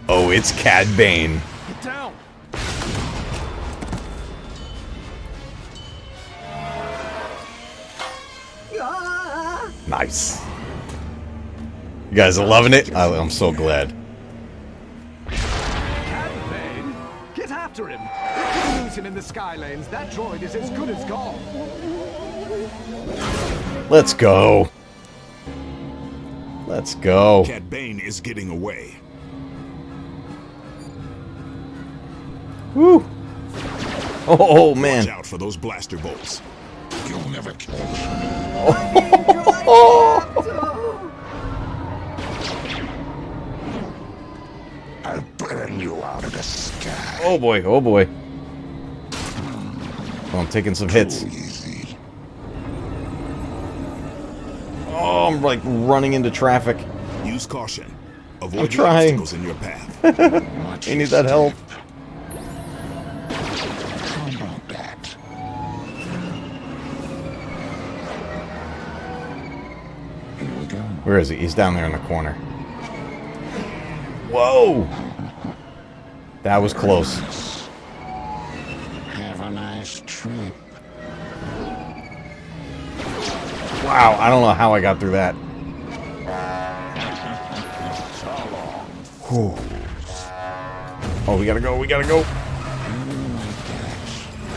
Oh, it's Cad Bane. Get down. Nice. You guys are loving it? I'm so glad. Cad Bane, get after him. If we lose him in the sky lanes, that droid is as good as gone. Let's go. Let's go. Cad Bane is getting away. Woo. Oh man. Watch out for those blaster bolts. You'll never kill me. I'll burn you out of the sky. Oh boy, oh boy. Oh, I'm taking some hits. Easy. Oh, I'm like running into traffic. Use caution. I'm Avoid the trying. obstacles in your path. I need that help. How about that? Here we go. Where is he? He's down there in the corner. Whoa! That was close. Have a nice trip. Wow, I don't know how I got through that. Whew. Oh, we gotta go, we gotta go.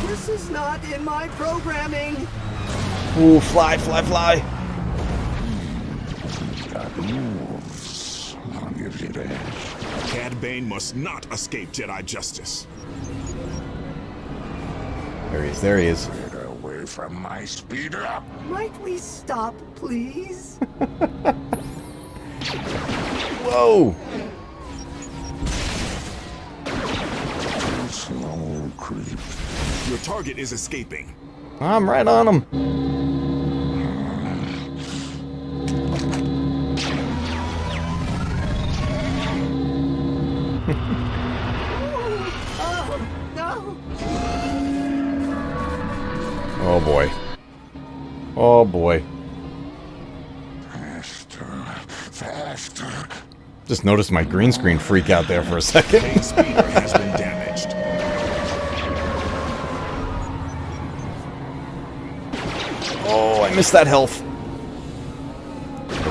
This is not in my programming. Ooh, fly, fly, fly. Got moves. I'll give you that. Cad Bane must not escape Jedi justice. There he is, there he is. Get away from my speeder. Might we stop, please? Whoa! Slow creep. Your target is escaping. I'm right on him. Oh, no. Oh boy. Oh boy. Faster. Faster. Just noticed my green screen freak out there for a second. Bane's speeder has been damaged. Oh, I missed that health.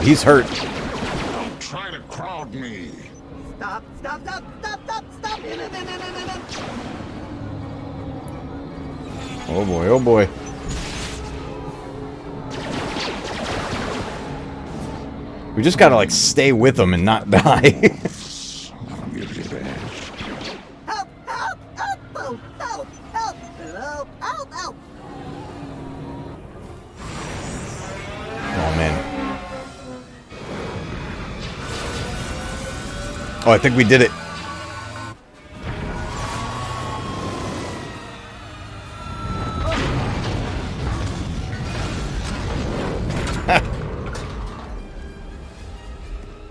He's hurt. Don't try to crowd me. Stop, stop, stop, stop, stop, stop. In. Oh boy, oh boy. We just gotta like stay with him and not die. I'll give you that. Help, help, help, help, help, help, help, help, help. Oh man. Oh, I think we did it.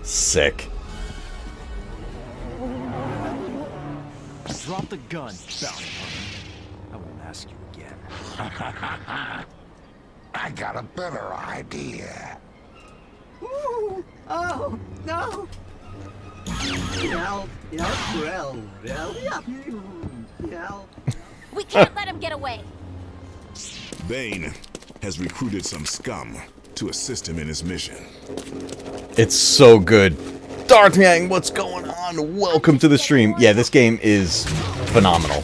Sick. Drop the gun, bounty hunter. I won't ask you again. I got a better idea. Ooh, oh, no. Help, help. We can't let him get away. Bane has recruited some scum to assist him in his mission. It's so good. Darth Yang, what's going on? Welcome to the stream. Yeah, this game is phenomenal.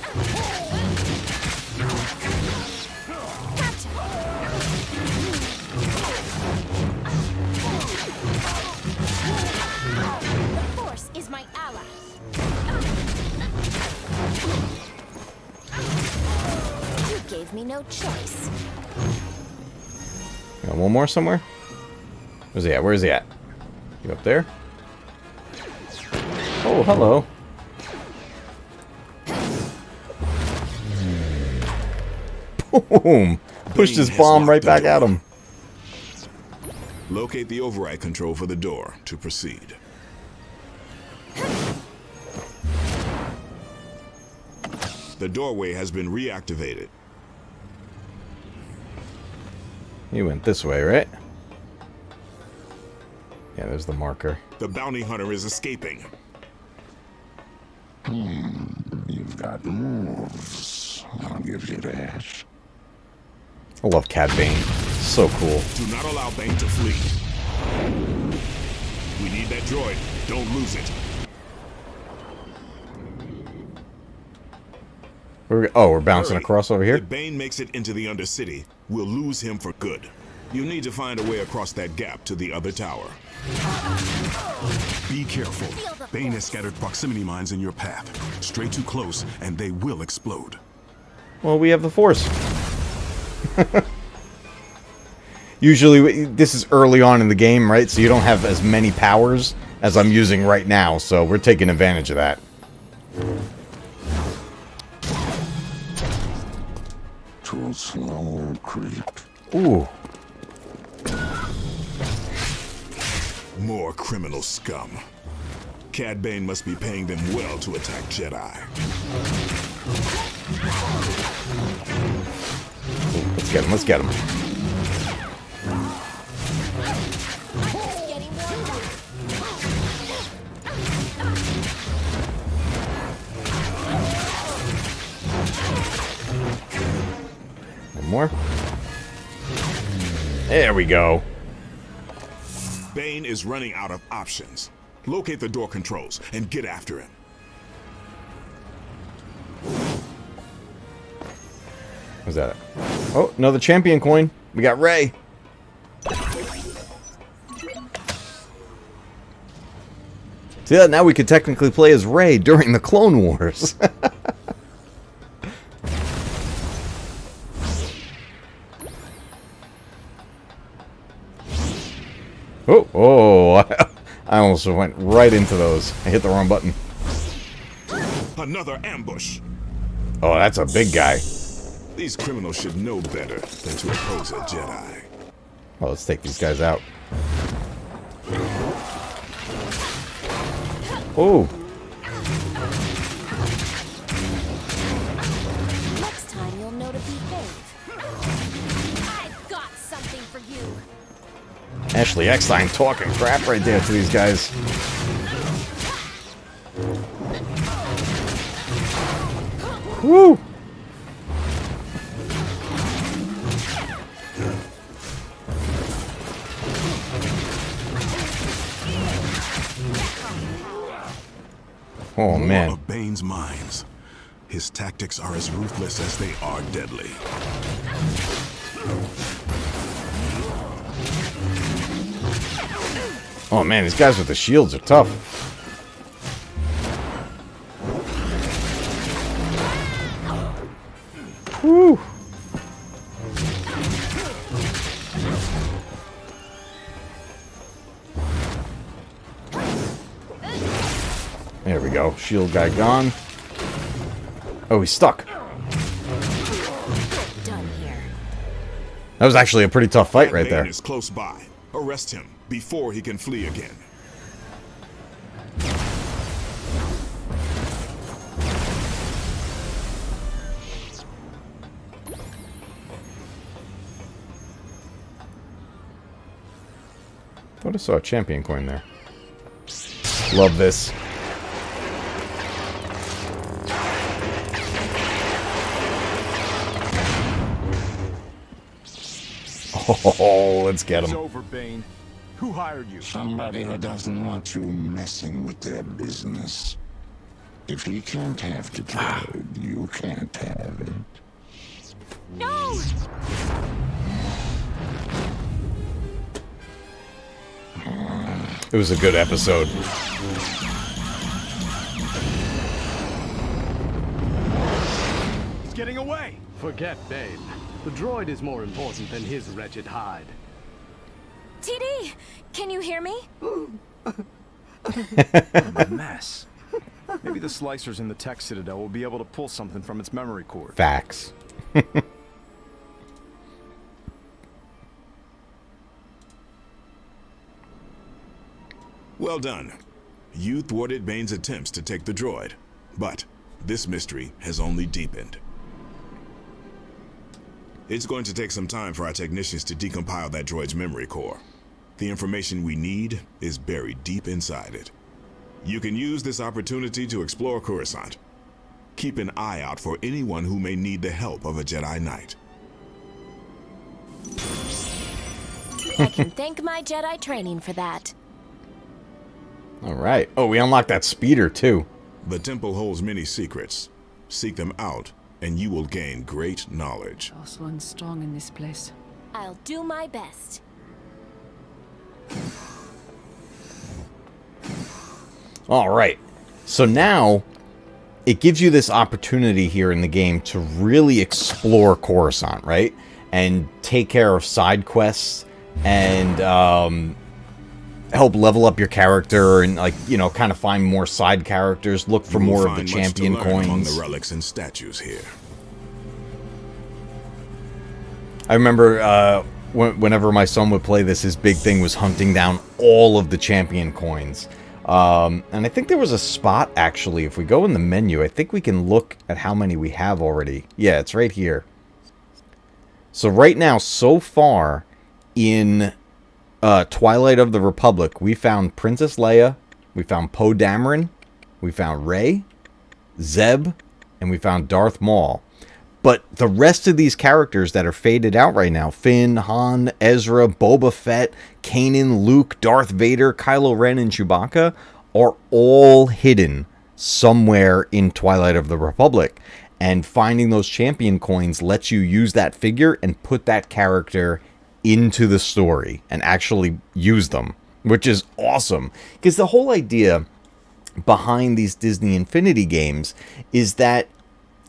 The Force is my ally. You gave me no choice. Got one more somewhere? Where's he at? Where's he at? You up there? Oh, hello. Boom! Pushed his bomb right back at him. Locate the override control for the door to proceed. The doorway has been reactivated. He went this way, right? Yeah, there's the marker. The bounty hunter is escaping. You've got moves. I'll give you that. I love Cad Bane. So cool. Do not allow Bane to flee. We need that droid. Don't lose it. We're bouncing across over here? If Bane makes it into the Undercity, we'll lose him for good. You need to find a way across that gap to the other tower. Be careful. Bane has scattered proximity mines in your path. Stray too close, and they will explode. Well, we have the Force. Usually, this is early on in the game, right? So you don't have as many powers as I'm using right now, so we're taking advantage of that. Too slow, creep. Ooh. More criminal scum. Cad Bane must be paying them well to attack Jedi. Ooh, let's get him, let's get him. One more. There we go. Bane is running out of options. Locate the door controls and get after him. What's that? Oh, another champion coin. We got Rey. See that? Now we could technically play as Rey during the Clone Wars. Oh, I almost went right into those. I hit the wrong button. Another ambush. Oh, that's a big guy. These criminals should know better than to oppose a Jedi. Well, let's take these guys out. Oh. Next time you'll know to behave. I've got something for you. Ashley Eckstein talking crap right there to these guys. Woo! Oh man. More of Bane's minds. His tactics are as ruthless as they are deadly. Oh man, these guys with the shields are tough. Woo! There we go. Shield guy gone. Oh, he's stuck. Done here. That was actually a pretty tough fight right there. Bane is close by. Arrest him before he can flee again. Thought I saw a champion coin there. Love this. Oh, let's get him. It's over, Bane. Who hired you? Somebody who doesn't want you messing with their business. If he can't have the droid, you can't have it. No! It was a good episode. He's getting away! Forget Bane. The droid is more important than his wretched hide. TD, can you hear me? A mess. Maybe the slicers in the tech citadel will be able to pull something from its memory cord. Facts. Well done. You thwarted Bane's attempts to take the droid, but this mystery has only deepened. It's going to take some time for our technicians to decompile that droid's memory core. The information we need is buried deep inside it. You can use this opportunity to explore Coruscant. Keep an eye out for anyone who may need the help of a Jedi Knight. I can thank my Jedi training for that. Alright. Oh, we unlocked that speeder, too. The temple holds many secrets. Seek them out, and you will gain great knowledge. One's strong in this place. I'll do my best. Alright. So now, it gives you this opportunity here in the game to really explore Coruscant, right? And take care of side quests, and help level up your character, and, like, you know, kind of find more side characters, look for more of the champion coins. Among the relics and statues here. I remember whenever my son would play this, his big thing was hunting down all of the champion coins. And I think there was a spot, actually, if we go in the menu, I think we can look at how many we have already. Yeah, it's right here. So right now, so far, in Twilight of the Republic, we found Princess Leia, we found Poe Dameron, we found Rey, Zeb, and we found Darth Maul. But the rest of these characters that are faded out right now, Finn, Han, Ezra, Boba Fett, Kanan, Luke, Darth Vader, Kylo Ren, and Chewbacca, are all hidden somewhere in Twilight of the Republic. And finding those champion coins lets you use that figure and put that character into the story and actually use them, which is awesome. Because the whole idea behind these Disney Infinity games is that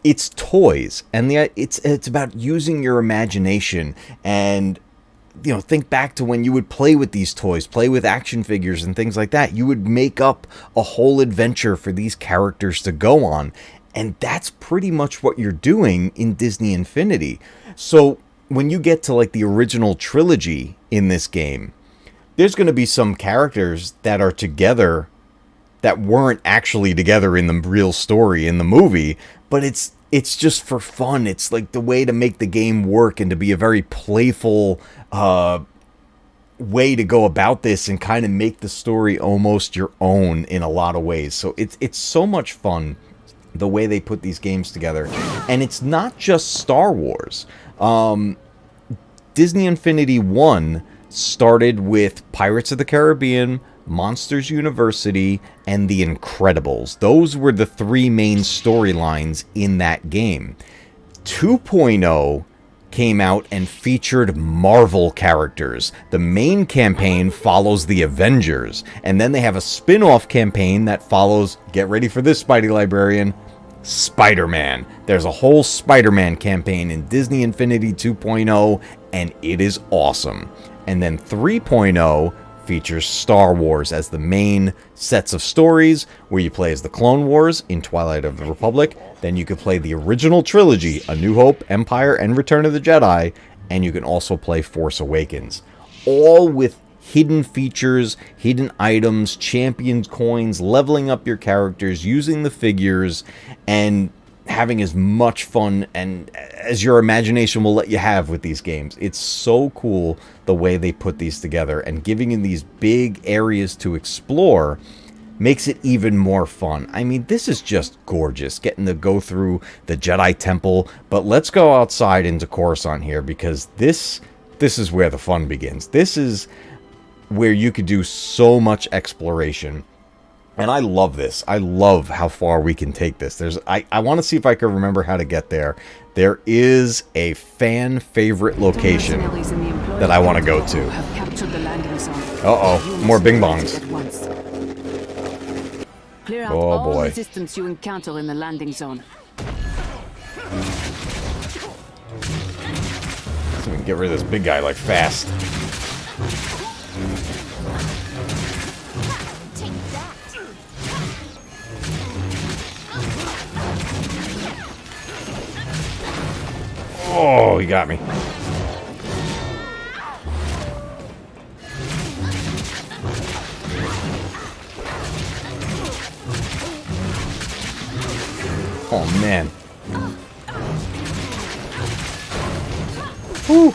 it's toys, and it's about using your imagination. And, you know, think back to when you would play with these toys, play with action figures and things like that. You would make up a whole adventure for these characters to go on, and that's pretty much what you're doing in Disney Infinity. So when you get to, like, the original trilogy in this game, there's going to be some characters that are together that weren't actually together in the real story in the movie, but it's just for fun. It's like the way to make the game work and to be a very playful way to go about this and kind of make the story almost your own in a lot of ways. So it's so much fun the way they put these games together. And it's not just Star Wars. Disney Infinity 1 started with Pirates of the Caribbean, Monsters University, and The Incredibles. Those were the three main storylines in that game. 2.0 came out and featured Marvel characters. The main campaign follows the Avengers, and then they have a spin-off campaign that follows, get ready for this, Spidey Librarian, Spider-Man. There's a whole Spider-Man campaign in Disney Infinity 2.0, and it is awesome. And then 3.0 features Star Wars as the main sets of stories, where you play as the Clone Wars in Twilight of the Republic. Then you can play the original trilogy, A New Hope, Empire, and Return of the Jedi, and you can also play Force Awakens. All with hidden features, hidden items, champions coins, leveling up your characters, using the figures, and having as much fun and as your imagination will let you have with these games. It's so cool the way they put these together, and giving you these big areas to explore makes it even more fun. I mean, this is just gorgeous, getting to go through the Jedi Temple. But let's go outside into Coruscant here, because this is where the fun begins. This is where you could do so much exploration. And I love this. I love how far we can take this. I want to see if I can remember how to get there. There is a fan favorite location that I want to go to. Uh-oh, more bing bongs. Clear out Oh all boy. resistance you encounter in the landing zone. So we can get rid of this big guy like fast. Oh, he got me. Oh, man. Whew.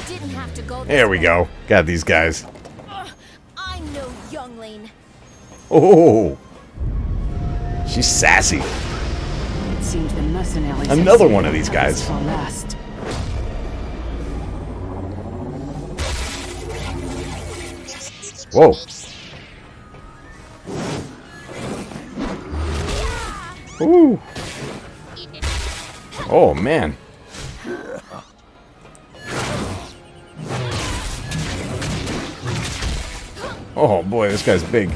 Didn't have to go There we go. Got these guys. I'm no youngling. Oh. She's sassy. It seems the mercenaries Another one of these guys. For last. Whoa. Ooh. Oh, man. Oh, boy, this guy's big.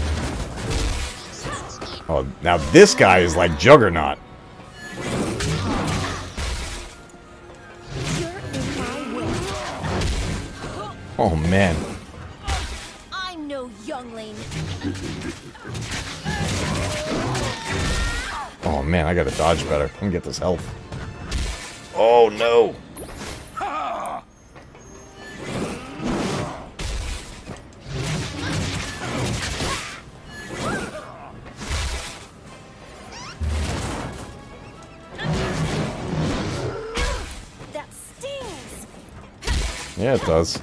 Oh, now this guy is like Juggernaut. Oh, man. I'm no youngling. Oh, man, I gotta dodge better. Let me get this health. Oh, no. That stings. Yeah, it does.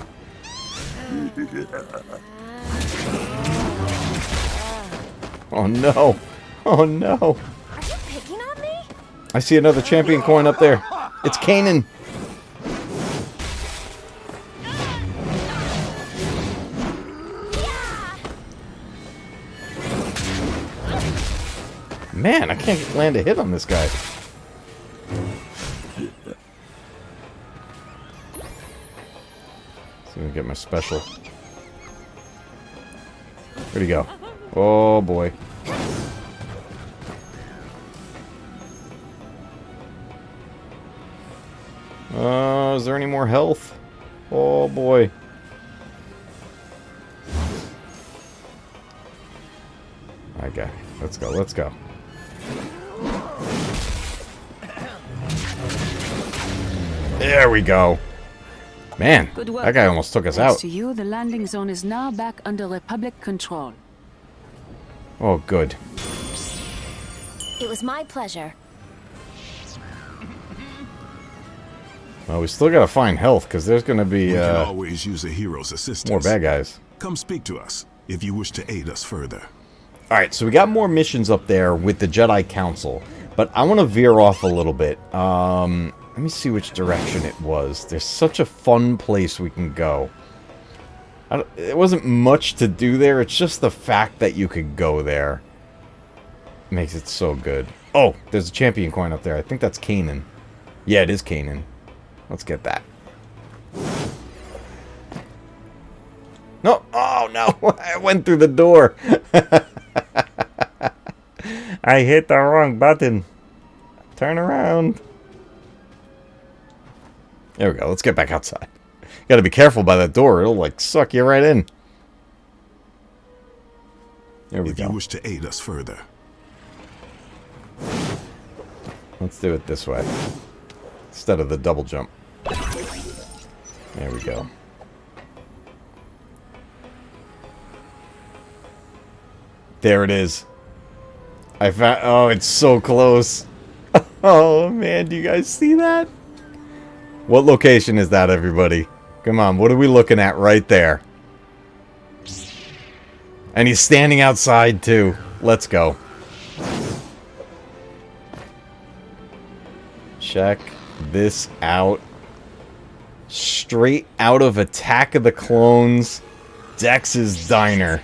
Oh, no. Oh, no. Are you picking on me? I see another champion coin up there. It's Kanan. Man, I can't land a hit on this guy. See if I can get my special. Where'd he go? Oh, boy. Is there any more health? Oh, boy. Okay, let's go, let's go. There we go. Man, Good work. that guy almost took us Thanks out. to you, the landing zone is now back under Republic control. Oh, good. It was my pleasure. Well, we still gotta find health, because there's gonna be, We can always use a hero's assistance. more bad guys. Come speak to us if you wish to aid us further. Alright, so we got more missions up there with the Jedi Council, but I want to veer off a little bit. Let me see which direction it was. There's such a fun place we can go. It wasn't much to do there, it's just the fact that you could go there makes it so good. Oh, there's a champion coin up there. I think that's Kanan. Yeah, it is Kanan. Let's get that. No! Oh, no! I went through the door! I hit the wrong button. Turn around. There we go. Let's get back outside. Gotta be careful by that door. It'll, like, suck you right in. There we If go. you wish to aid us further. Let's do it this way. Instead of the double jump. There we go. There it is. I found... Oh, it's so close. Oh, man. Do you guys see that? What location is that, everybody? Come on. What are we looking at right there? And he's standing outside, too. Let's go. Check this out. Straight out of Attack of the Clones, Dex's Diner.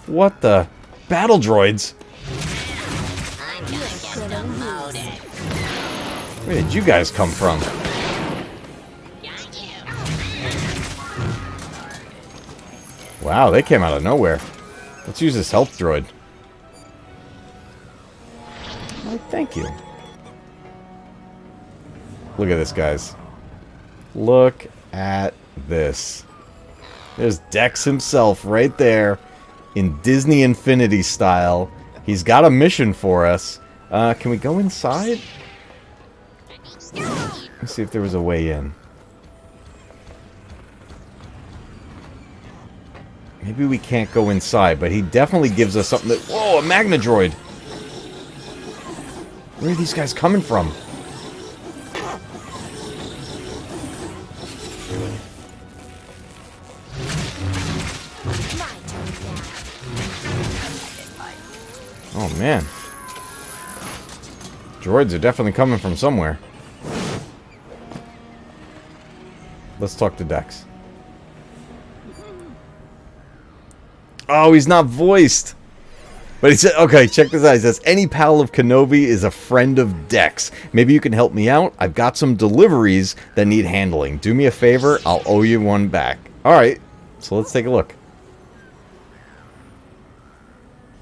What the? Battle droids? I'm gonna get demoted. Where did you guys come from? Wow, they came out of nowhere. Let's use this health droid. Oh, thank you. Look at this, guys. Look at this. There's Dex himself right there in Disney Infinity style. He's got a mission for us. Can we go inside? Let's see if there was a way in. Maybe we can't go inside, but he definitely gives us something that... Whoa, a Magna Droid! Where are these guys coming from? Oh, man. Droids are definitely coming from somewhere. Let's talk to Dex. Oh, he's not voiced. But he said, okay, check this out. He says, any pal of Kenobi is a friend of Dex. Maybe you can help me out. I've got some deliveries that need handling. Do me a favor. I'll owe you one back. All right. So let's take a look.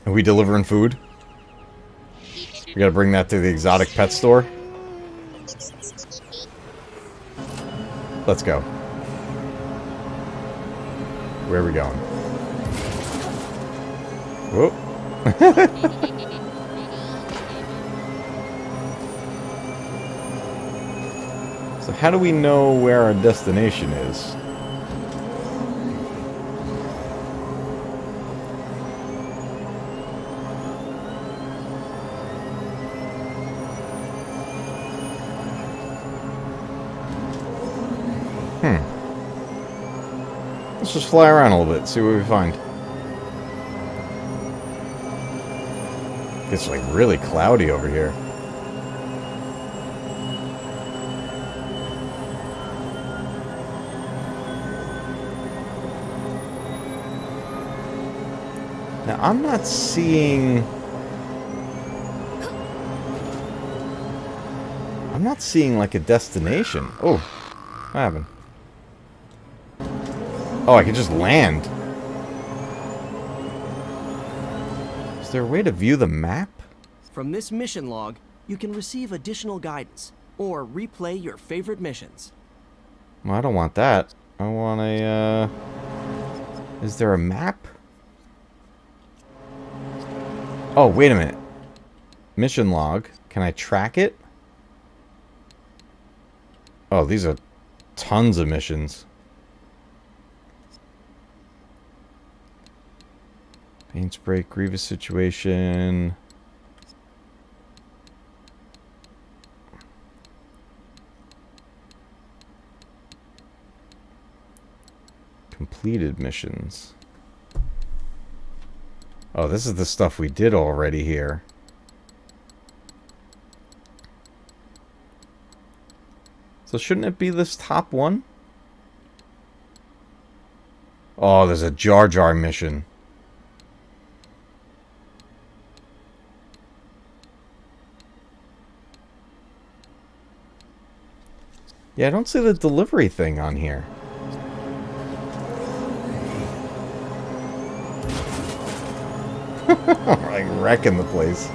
Are we delivering food? We gotta bring that to the exotic pet store. Let's go. Where are we going? Whoop. So how do we know where our destination is? Let's just fly around a little bit, see what we find. It's like really cloudy over here. Now I'm not seeing... I'm not seeing like a destination. Oh, what happened? Oh, I can just land. Is there a way to view the map? From this mission log, you can receive additional guidance, or replay your favorite missions. Well, I don't want that. I want a, Is there a map? Oh, wait a minute. Mission log. Can I track it? Oh, these are tons of missions. Paint spray, Grievous situation. Completed missions. Oh, this is the stuff we did already here. So shouldn't it be this top one? Oh, there's a Jar Jar mission. Yeah, I don't see the delivery thing on here. Like wrecking the place.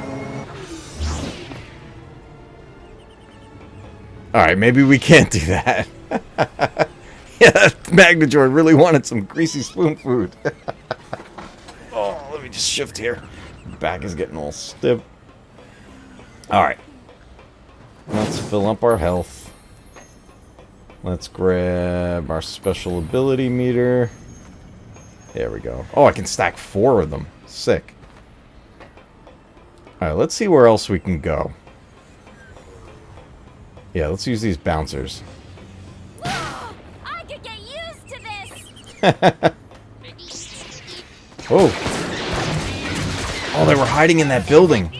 Alright, maybe we can't do that. Yeah, that Magna Droid really wanted some greasy spoon food. Oh, let me just shift here. Back is getting all stiff. Alright. Let's fill up our health. Let's grab our special ability meter. There we go. Oh, I can stack 4 of them. Sick. Alright, let's see where else we can go. Yeah, let's use these bouncers. I could get used to this. Oh. Oh, they were hiding in that building.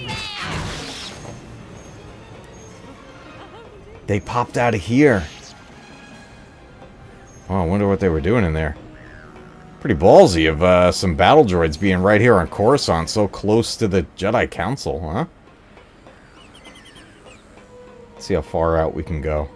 They popped out of here. Oh, I wonder what they were doing in there. Pretty ballsy of some battle droids being right here on Coruscant, so close to the Jedi Council, huh? Let's see how far out we can go.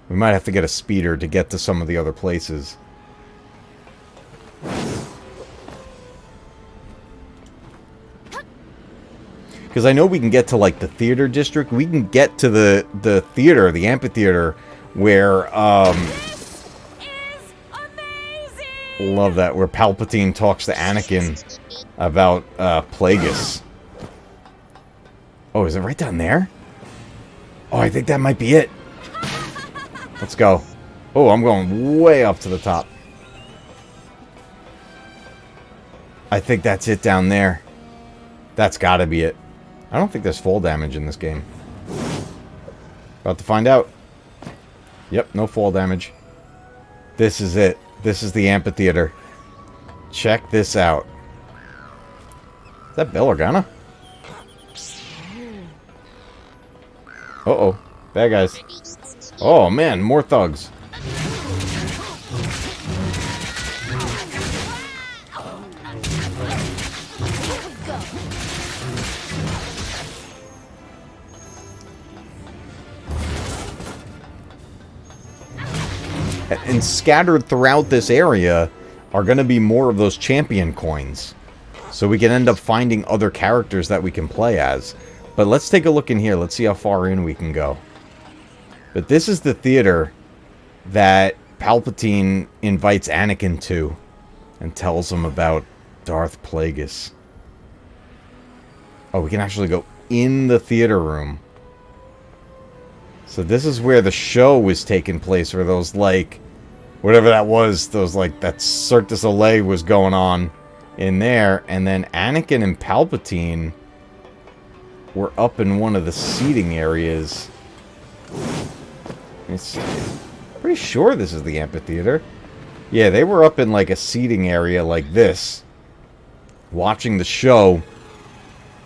We might have to get a speeder to get to some of the other places. Because I know we can get to, like, the theater district. We can get to the theater, the amphitheater, where, love that, where Palpatine talks to Anakin about, Plagueis. Oh, is it right down there? Oh, I think that might be it. Let's go. Oh, I'm going way up to the top. I think that's it down there. That's gotta be it. I don't think there's fall damage in this game. About to find out. Yep, no fall damage. This is it. This is the amphitheater. Check this out. Is that Bail Organa? Uh-oh. Bad guys. Oh, man. More thugs. And scattered throughout this area are going to be more of those champion coins. So we can end up finding other characters that we can play as. But let's take a look in here. Let's see how far in we can go. But this is the theater that Palpatine invites Anakin to and tells him about Darth Plagueis. Oh, we can actually go in the theater room. So this is where the show was taking place, where those, like, whatever that was, those, like, that Cirque du Soleil was going on in there. And then Anakin and Palpatine were up in one of the seating areas. It's pretty sure this is the amphitheater. Yeah, they were up in, like, a seating area like this, watching the show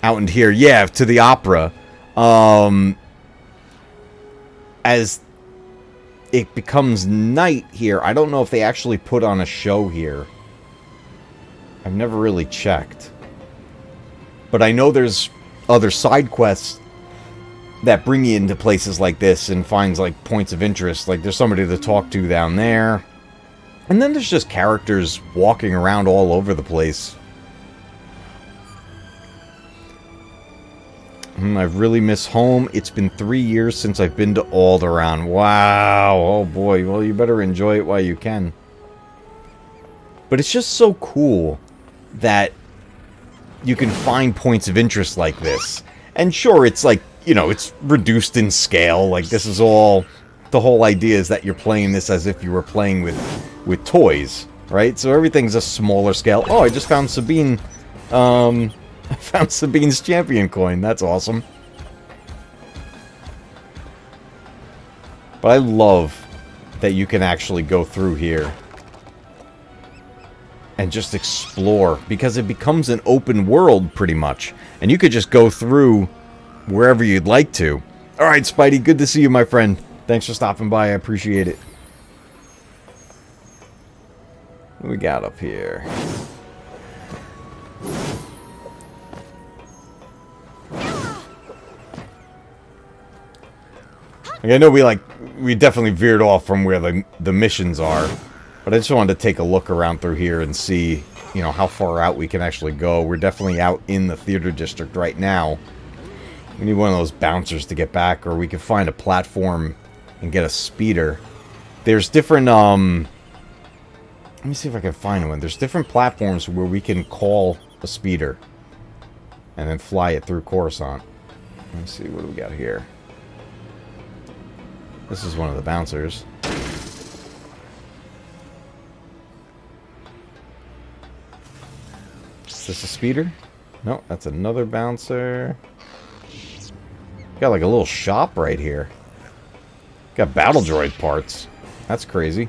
out in here. Yeah, to the opera. As it becomes night here, I don't know if they actually put on a show here. I've never really checked. But I know there's other side quests that bring you into places like this and finds, like, points of interest. Like, there's somebody to talk to down there. And then there's just characters walking around all over the place. I've really missed home. It's been 3 years since I've been to Alderaan. Wow. Oh boy. Well, you better enjoy it while you can. But it's just so cool that you can find points of interest like this. And sure, it's like, you know, it's reduced in scale. Like, this is all... The whole idea is that you're playing this as if you were playing with toys, right? So everything's a smaller scale. Oh, I just found Sabine... I found Sabine's champion coin. That's awesome. But I love that you can actually go through here and just explore, because it becomes an open world pretty much. And you could just go through wherever you'd like to. Alright, Spidey, good to see you, my friend. Thanks for stopping by. I appreciate it. What we got up here? Like, I know we definitely veered off from where the missions are, but I just wanted to take a look around through here and see, you know, how far out we can actually go. We're definitely out in the theater district right now. We need one of those bouncers to get back, or we could find a platform and get a speeder. There's different, let me see if I can find one. There's different platforms where we can call a speeder and then fly it through Coruscant. Let's see, what do we got here? This is one of the bouncers. Is this a speeder? No, that's another bouncer. Got like a little shop right here. Got battle droid parts. That's crazy.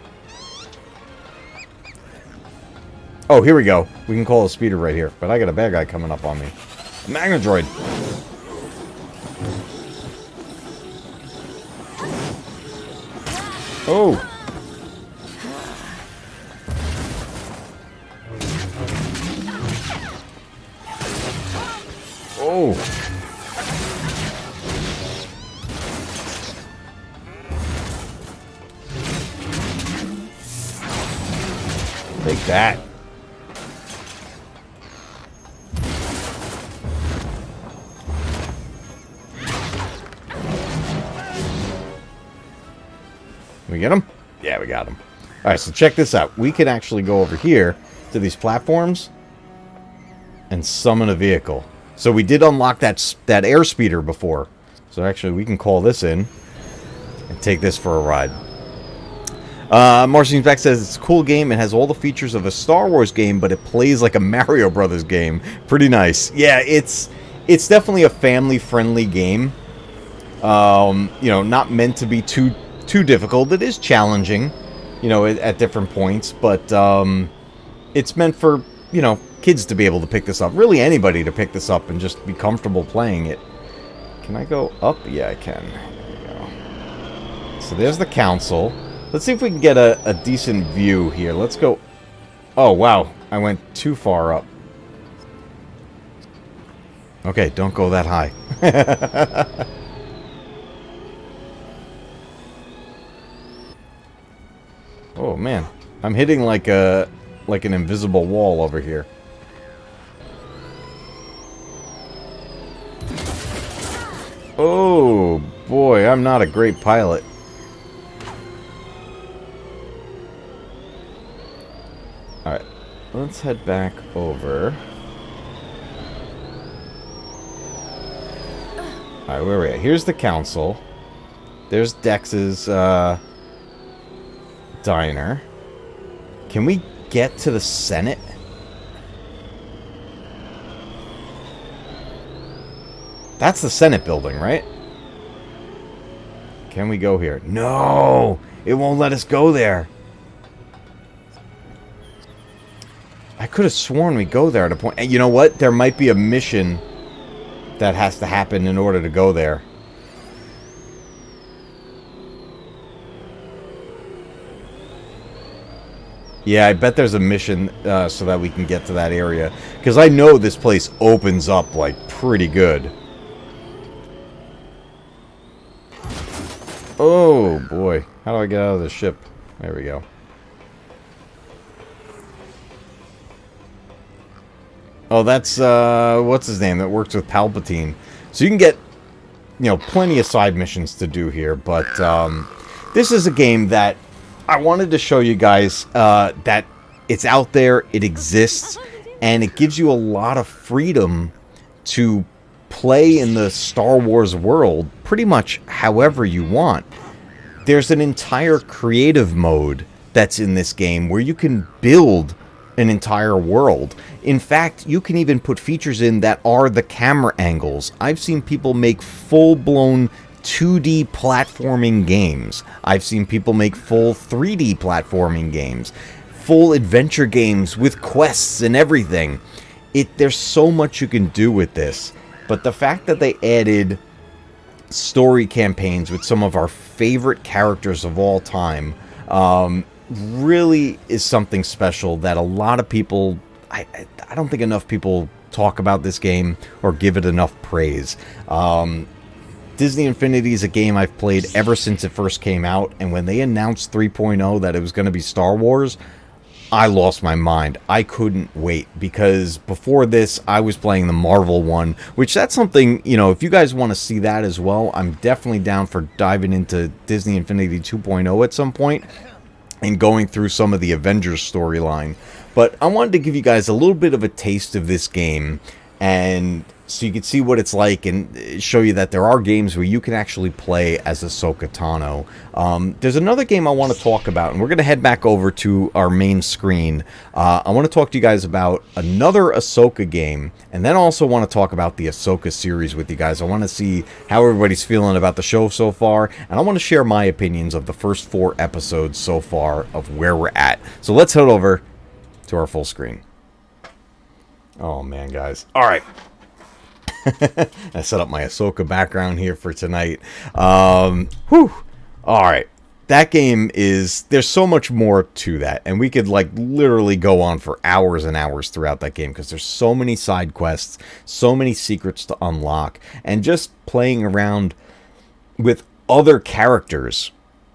Oh, here we go. We can call a speeder right here. But I got a bad guy coming up on me. Magna droid. Oh. Oh. Take that. We get him? Yeah, we got him. Alright, so check this out. We can actually go over here to these platforms and summon a vehicle. So we did unlock that air speeder before. So actually we can call this in and take this for a ride. Marcin's Back says it's a cool game. It has all the features of a Star Wars game, but it plays like a Mario Brothers game. Pretty nice. Yeah, it's definitely a family-friendly game. You know, not meant to be too difficult. It is challenging, you know, at different points, but it's meant for, you know, kids to be able to pick this up. Really anybody to pick this up and just be comfortable playing it. Can I go up? Yeah, I can. There we go. So there's the council. Let's see if we can get a decent view here. Let's go. Oh, wow. I went too far up. Okay, don't go that high. Oh, man. I'm hitting like an invisible wall over here. Oh, boy. I'm not a great pilot. Alright, let's head back over. Alright, where are we at? Here's the council. There's Dex's diner. Can we get to the Senate? That's the Senate building, right? Can we go here? No! It won't let us go there. I could have sworn we go there at a point. And you know what? There might be a mission that has to happen in order to go there. Yeah, I bet there's a mission so that we can get to that area. Because I know this place opens up, like, pretty good. Oh, boy. How do I get out of the ship? There we go. Oh, that's, what's his name that works with Palpatine. So you can get, you know, plenty of side missions to do here. But this is a game that I wanted to show you guys that it's out there, it exists, and it gives you a lot of freedom to play in the Star Wars world pretty much however you want. There's an entire creative mode that's in this game where you can build an entire world. In fact, you can even put features in that are the camera angles. I've seen people make full-blown 2D platforming games. I've seen people make full 3D platforming games. Full adventure games with quests and everything. There's so much you can do with this. But the fact that they added story campaigns with some of our favorite characters of all time really is something special that a lot of people... I don't think enough people talk about this game or give it enough praise. Disney Infinity is a game I've played ever since it first came out, and when they announced 3.0 that it was going to be Star Wars, I lost my mind. I couldn't wait, because before this, I was playing the Marvel one, which that's something, you know, if you guys want to see that as well, I'm definitely down for diving into Disney Infinity 2.0 at some point and going through some of the Avengers storyline. But I wanted to give you guys a little bit of a taste of this game and so you can see what it's like and show you that there are games where you can actually play as Ahsoka Tano. There's another game I want to talk about, and we're going to head back over to our main screen. I want to talk to you guys about another Ahsoka game, and then also want to talk about the Ahsoka series with you guys. I want to see how everybody's feeling about the show so far, and I want to share my opinions of the first 4 episodes so far of where we're at. So let's head over to our full screen. Oh man, guys. All right. I set up my Ahsoka background here for tonight. Whew. All right. That game is... There's so much more to that. And we could, like, literally go on for hours and hours throughout that game. Because there's so many side quests. So many secrets to unlock. And just playing around with other characters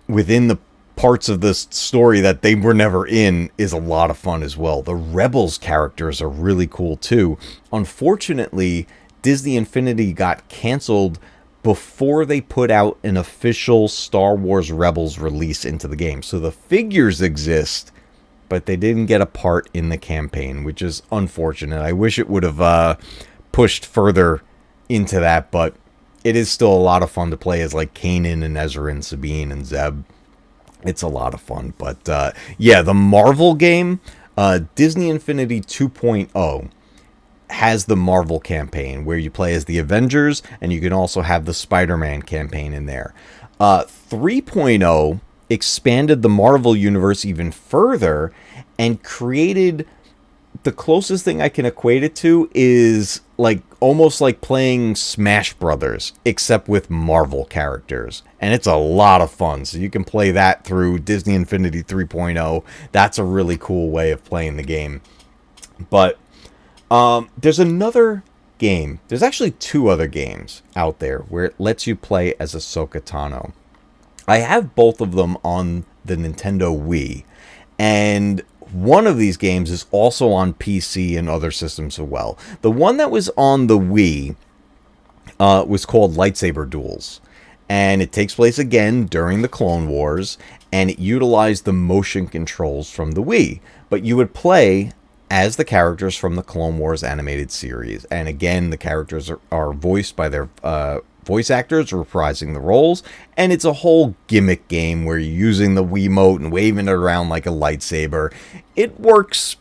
within the parts of this story that they were never in is a lot of fun as well. The Rebels characters are really cool, too. Unfortunately... Disney Infinity got canceled before they put out an official Star Wars Rebels release into the game. So the figures exist, but they didn't get a part in the campaign, which is unfortunate. I wish it would have pushed further into that, but it is still a lot of fun to play as like Kanan and Ezra and Sabine and Zeb. It's a lot of fun. But yeah, the Marvel game, Disney Infinity 2.0, has the Marvel campaign where you play as the Avengers, and you can also have the Spider-Man campaign in there. 3.0 expanded the Marvel universe even further and created the closest thing I can equate it to is like almost like playing Smash Brothers, except with Marvel characters. And it's a lot of fun. So you can play that through Disney Infinity 3.0. That's a really cool way of playing the game. But there's another game. There's actually 2 other games out there where it lets you play as Ahsoka Tano. I have both of them on the Nintendo Wii, and one of these games is also on PC and other systems as well. The one that was on the Wii was called Lightsaber Duels, and it takes place again during the Clone Wars, and it utilized the motion controls from the Wii. But you would play as the characters from the Clone Wars animated series. And again, the characters are voiced by their voice actors reprising the roles. And it's a whole gimmick game where you're using the Wiimote and waving it around like a lightsaber. It works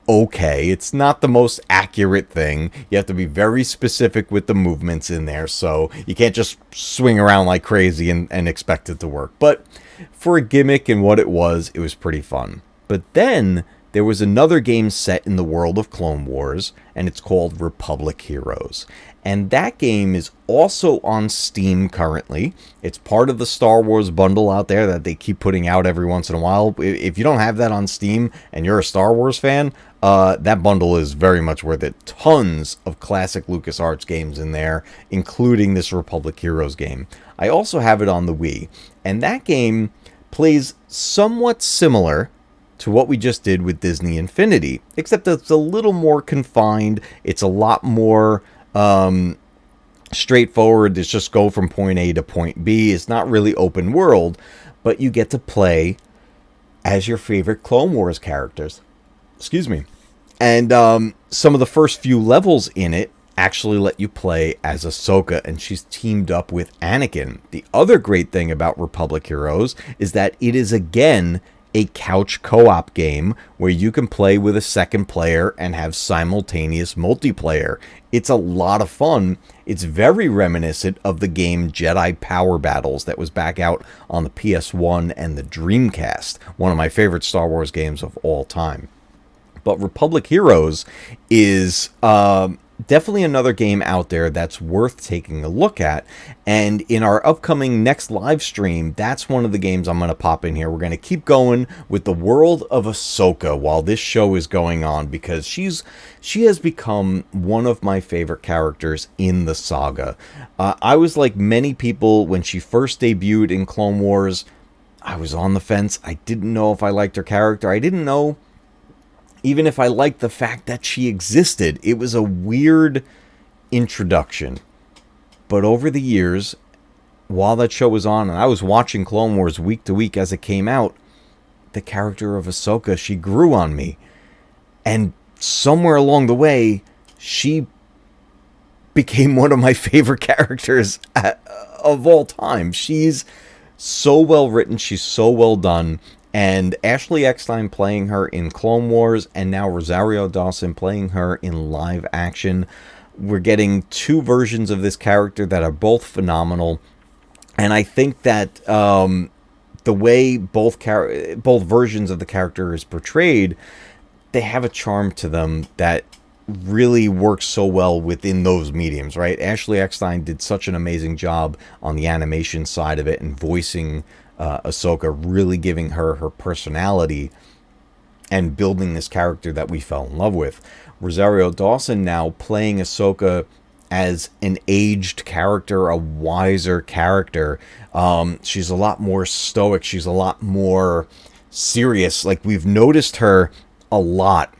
okay. It's not the most accurate thing. You have to be very specific with the movements in there. So you can't just swing around like crazy and expect it to work. But for a gimmick and what it was pretty fun. But then there was another game set in the world of Clone Wars, and it's called Republic Heroes. And that game is also on Steam currently. It's part of the Star Wars bundle out there that they keep putting out every once in a while. If you don't have that on Steam and you're a Star Wars fan, that bundle is very much worth it. Tons of classic LucasArts games in there, including this Republic Heroes game. I also have it on the Wii, and that game plays somewhat similar to what we just did with Disney Infinity, except it's a little more confined. It's a lot more straightforward. It's just go from point A to point B. It's not really open world, but you get to play as your favorite Clone Wars characters. Excuse me. And some of the first few levels in it actually let you play as Ahsoka, and she's teamed up with Anakin. The other great thing about Republic Heroes is that it is, again, a couch co-op game where you can play with a second player and have simultaneous multiplayer. It's a lot of fun. It's very reminiscent of the game Jedi Power Battles that was back out on the PS1 and the Dreamcast, one of my favorite Star Wars games of all time. But Republic Heroes is definitely another game out there that's worth taking a look at. And in our upcoming next live stream, that's one of the games I'm going to pop in here. We're going to keep going with the world of Ahsoka while this show is going on, because she has become one of my favorite characters in the saga. I was like many people when she first debuted in Clone Wars. I was on the fence. I didn't know if I liked her character. I didn't know even if I liked the fact that she existed. It was a weird introduction. But over the years, while that show was on, and I was watching Clone Wars week to week as it came out, the character of Ahsoka, she grew on me. And somewhere along the way, she became one of my favorite characters of all time. She's so well written, she's so well done, and Ashley Eckstein playing her in Clone Wars, and now Rosario Dawson playing her in live action. We're getting two versions of this character that are both phenomenal, and I think that the way both versions of the character is portrayed, they have a charm to them that really works so well within those mediums, right? Ashley Eckstein did such an amazing job on the animation side of it and voicing Ahsoka, really giving her personality and building this character that we fell in love with. Rosario Dawson now playing Ahsoka as an aged character, a wiser character. She's a lot more stoic. She's a lot more serious. Like, we've noticed her a lot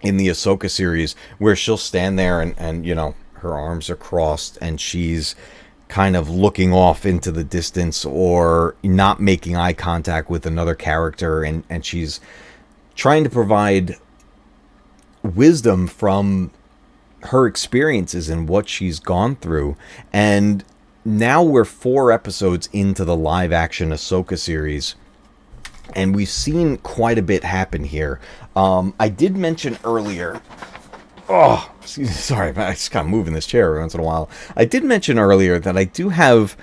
in the Ahsoka series where she'll stand there and you know, her arms are crossed and she's kind of looking off into the distance or not making eye contact with another character, and she's trying to provide wisdom from her experiences and what she's gone through. And now we're 4 episodes into the live action Ahsoka series, and we've seen quite a bit happen here. I did mention earlier, sorry, I just kind of moving this chair every once in a while. I did mention earlier that I do have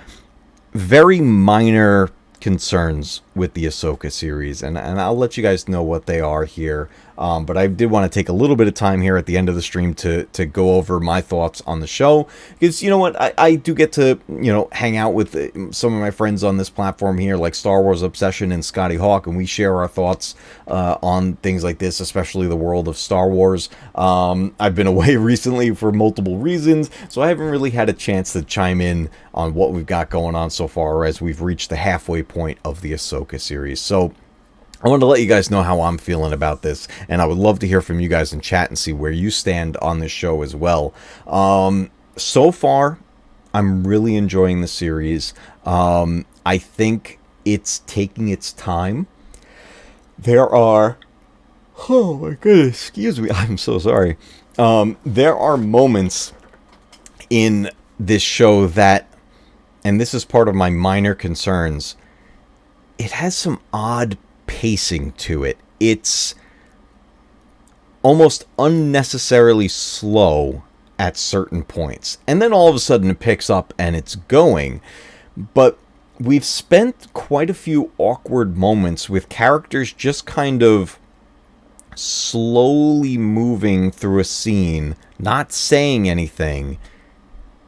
very minor concerns with the Ahsoka series, and I'll let you guys know what they are here. But I did want to take a little bit of time here at the end of the stream to go over my thoughts on the show, because you know what, I do get to, you know, hang out with some of my friends on this platform here, like Star Wars Obsession and Scotty Hawk, and we share our thoughts on things like this, especially the world of Star Wars. I've been away recently for multiple reasons, so I haven't really had a chance to chime in on what we've got going on so far, as we've reached the halfway point of the Ahsoka series. So I wanted to let you guys know how I'm feeling about this, and I would love to hear from you guys in chat and see where you stand on this show as well. So far, I'm really enjoying the series. I think it's taking its time. There are... Oh my goodness, excuse me, I'm so sorry. There are moments in this show that, and this is part of my minor concerns, it has some odd pacing to it. It's almost unnecessarily slow at certain points, and then all of a sudden it picks up and it's going. But we've spent quite a few awkward moments with characters just kind of slowly moving through a scene, not saying anything,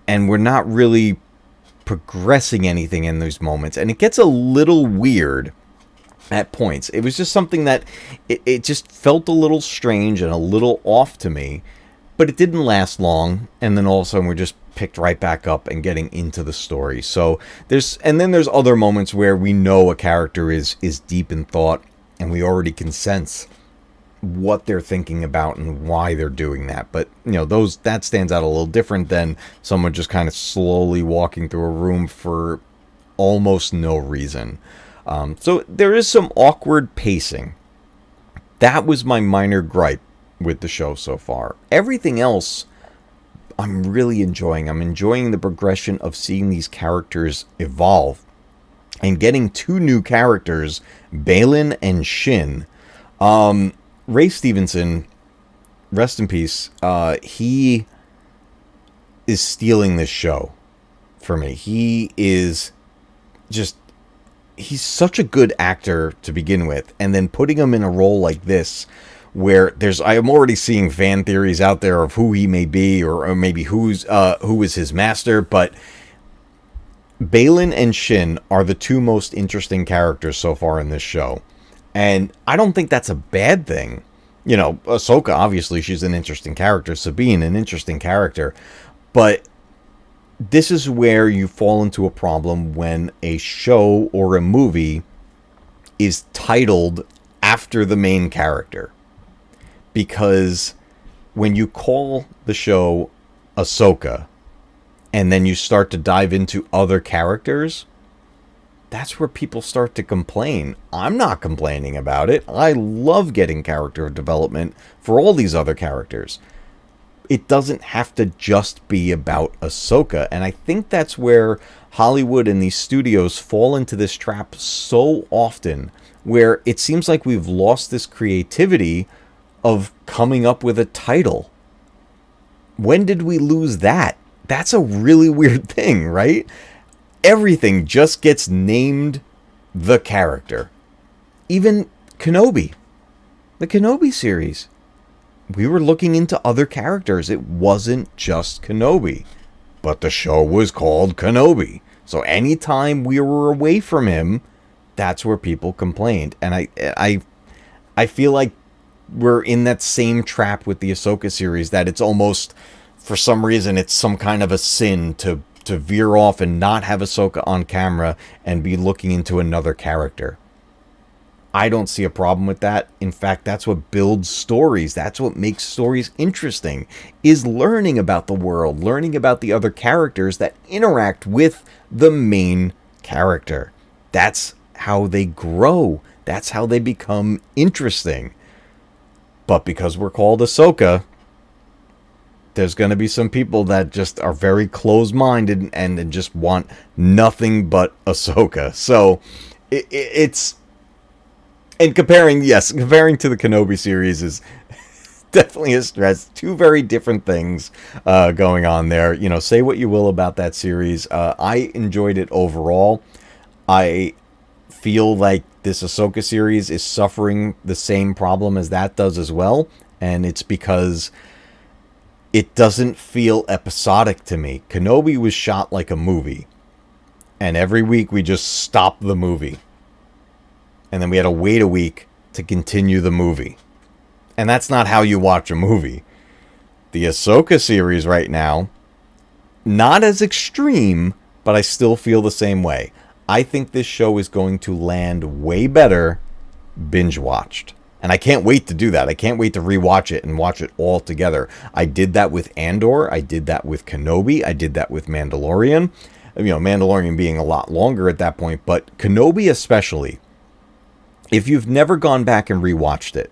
and we're not really progressing anything in those moments, and it gets a little weird at points. It was just something that it just felt a little strange and a little off to me, but it didn't last long, and then all of a sudden we're just picked right back up and getting into the story. So there's other moments where we know a character is deep in thought, and we already can sense what they're thinking about and why they're doing that. But you know, that stands out a little different than someone just kind of slowly walking through a room for almost no reason. So there is some awkward pacing. That was my minor gripe with the show so far. Everything else I'm really enjoying. I'm enjoying the progression of seeing these characters evolve and getting 2 new characters, Baylan and Shin. Ray Stevenson, rest in peace, he is stealing this show for me. He is just... he's such a good actor to begin with, and then putting him in a role like this, where I am already seeing fan theories out there of who he may be, or maybe who is his master, but Baylan and Shin are the 2 most interesting characters so far in this show, and I don't think that's a bad thing. You know, Ahsoka, obviously, she's an interesting character. Sabine, an interesting character, but this is where you fall into a problem when a show or a movie is titled after the main character. Because when you call the show Ahsoka and then you start to dive into other characters, that's where people start to complain. I'm not complaining about it. I love getting character development for all these other characters. It doesn't have to just be about Ahsoka. And I think that's where Hollywood and these studios fall into this trap so often, where it seems like we've lost this creativity of coming up with a title. When did we lose that? That's a really weird thing, right? Everything just gets named the character. Even Kenobi. The Kenobi series. We were looking into other characters. It wasn't just Kenobi. But the show was called Kenobi. So anytime we were away from him, that's where people complained. And I feel like we're in that same trap with the Ahsoka series, that it's almost, for some reason, it's some kind of a sin to veer off and not have Ahsoka on camera and be looking into another character. I don't see a problem with that. In fact, that's what builds stories. That's what makes stories interesting, is learning about the world, learning about the other characters that interact with the main character. That's how they grow. That's how they become interesting. But because we're called Ahsoka, there's going to be some people that just are very closed-minded and just want nothing but Ahsoka. So it's... And comparing to the Kenobi series is definitely a stress. Two very different things going on there. You know, say what you will about that series. I enjoyed it overall. I feel like this Ahsoka series is suffering the same problem as that does as well. And it's because it doesn't feel episodic to me. Kenobi was shot like a movie. And every week we just stopped the movie. And then we had to wait a week to continue the movie. And that's not how you watch a movie. The Ahsoka series right now, not as extreme, but I still feel the same way. I think this show is going to land way better binge-watched. And I can't wait to do that. I can't wait to rewatch it and watch it all together. I did that with Andor. I did that with Kenobi. I did that with Mandalorian. You know, Mandalorian being a lot longer at that point. But Kenobi especially, if you've never gone back and rewatched it,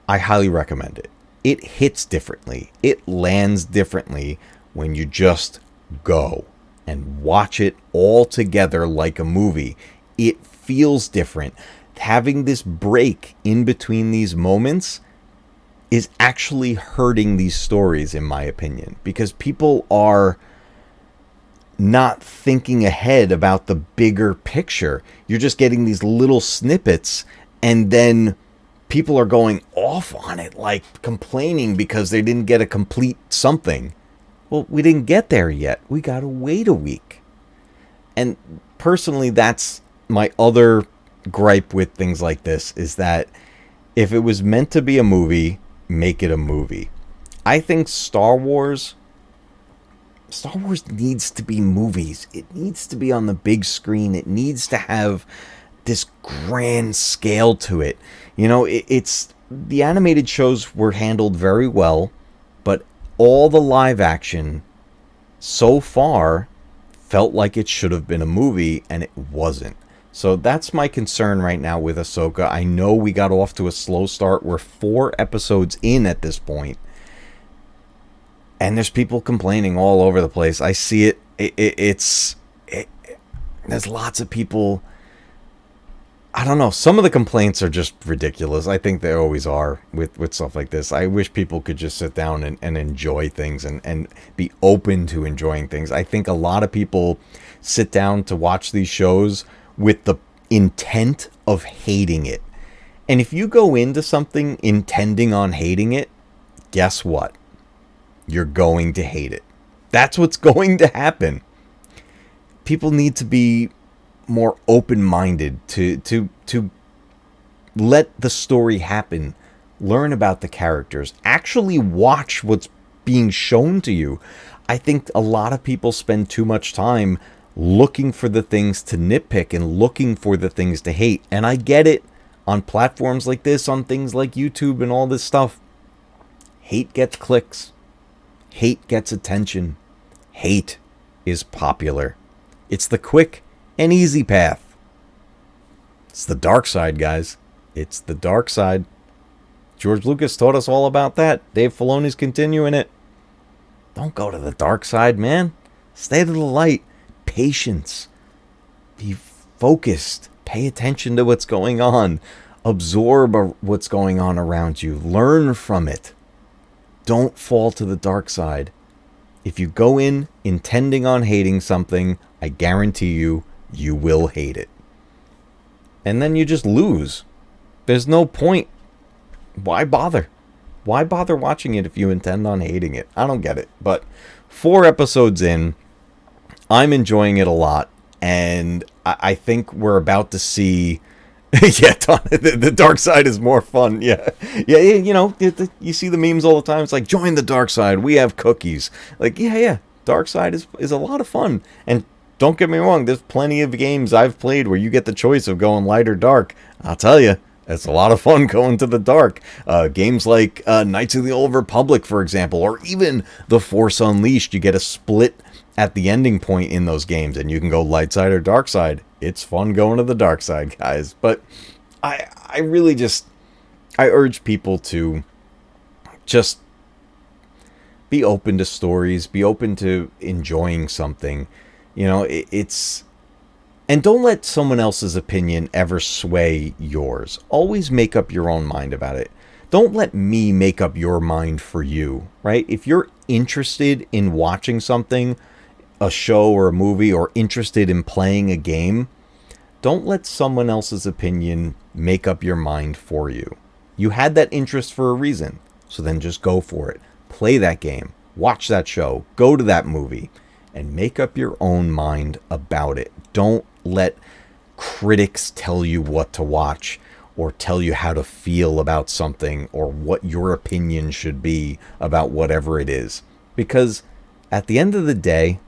I highly recommend it. It hits differently. It lands differently when you just go and watch it all together like a movie. It feels different. Having this break in between these moments is actually hurting these stories, in my opinion, because people are not thinking ahead about the bigger picture. You're just getting these little snippets, and then people are going off on it, like complaining because they didn't get a complete something. Well, we didn't get there yet. We gotta wait a week. And personally, that's my other gripe with things like this, is that if it was meant to be a movie, make it a movie. I think Star Wars needs to be movies. It needs to be on the big screen. It needs to have this grand scale to it. You know, it's the animated shows were handled very well, but all the live action so far felt like it should have been a movie, and it wasn't. So that's my concern right now with Ahsoka. I know we got off to a slow start. We're 4 episodes in at this point. And there's people complaining all over the place. I see it. There's lots of people. I don't know. Some of the complaints are just ridiculous. I think they always are with stuff like this. I wish people could just sit down and enjoy things and be open to enjoying things. I think a lot of people sit down to watch these shows with the intent of hating it. And if you go into something intending on hating it, guess what? You're going to hate it. That's what's going to happen. People need to be more open-minded to let the story happen. Learn about the characters. Actually watch what's being shown to you. I think a lot of people spend too much time looking for the things to nitpick and looking for the things to hate. And I get it. On platforms like this, on things like YouTube and all this stuff, hate gets clicks. Hate gets attention. Hate is popular. It's the quick and easy path. It's the dark side, guys. It's the dark side. George Lucas taught us all about that. Dave Filoni's continuing it. Don't go to the dark side, man. Stay to the light. Patience. Be focused. Pay attention to what's going on. Absorb what's going on around you. Learn from it. Don't fall to the dark side. If you go in intending on hating something, I guarantee you, you will hate it. And then you just lose. There's no point. Why bother? Why bother watching it if you intend on hating it? I don't get it. But 4 episodes in, I'm enjoying it a lot. And I think we're about to see... yeah, the dark side is more fun. Yeah, you know, you see the memes all the time. It's like, join the dark side. We have cookies. Like, yeah. Dark side is a lot of fun. And don't get me wrong, there's plenty of games I've played where you get the choice of going light or dark. I'll tell you, it's a lot of fun going to the dark. Games like Knights of the Old Republic, for example, or even The Force Unleashed. You get a split at the ending point in those games, and you can go light side or dark side. It's fun going to the dark side, guys. But I really just, I urge people to just be open to stories, be open to enjoying something. You know, it's, and don't let someone else's opinion ever sway yours. Always make up your own mind about it. Don't let me make up your mind for you, right? If you're interested in watching something, a show or a movie, or interested in playing a game, don't let someone else's opinion make up your mind for you. You had that interest for a reason, so then just go for it. Play that game, watch that show, go to that movie, and make up your own mind about it. Don't let critics tell you what to watch, or tell you how to feel about something, or what your opinion should be about whatever it is. Because at the end of the day,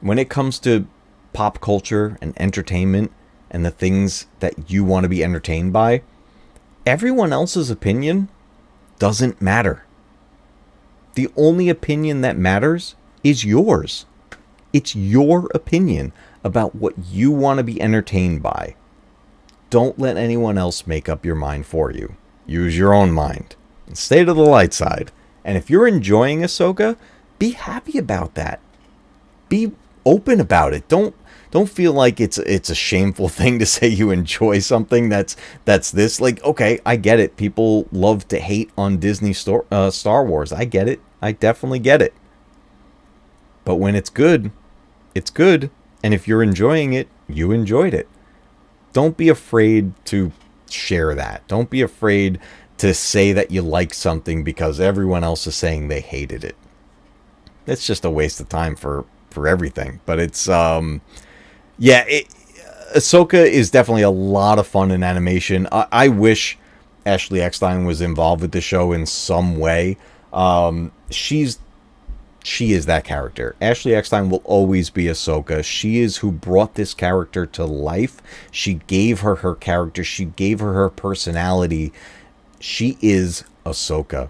when it comes to pop culture and entertainment and the things that you want to be entertained by, everyone else's opinion doesn't matter. The only opinion that matters is yours. It's your opinion about what you want to be entertained by. Don't let anyone else make up your mind for you. Use your own mind. And stay to the light side. And if you're enjoying Ahsoka, be happy about that. Be open about it. Don't feel like it's a shameful thing to say you enjoy something that's this. Like, okay, I get it. People love to hate on Disney Star Wars. I get it. I definitely get it. But when it's good, it's good. And if you're enjoying it, you enjoyed it. Don't be afraid to share that. Don't be afraid to say that you like something because everyone else is saying they hated it. It's just a waste of time for everything. But it's Ahsoka is definitely a lot of fun in animation. I wish Ashley Eckstein was involved with the show in some way. She is that character. Ashley Eckstein will always be Ahsoka. She is who brought this character to life. She gave her her character. She gave her her personality. She is Ahsoka.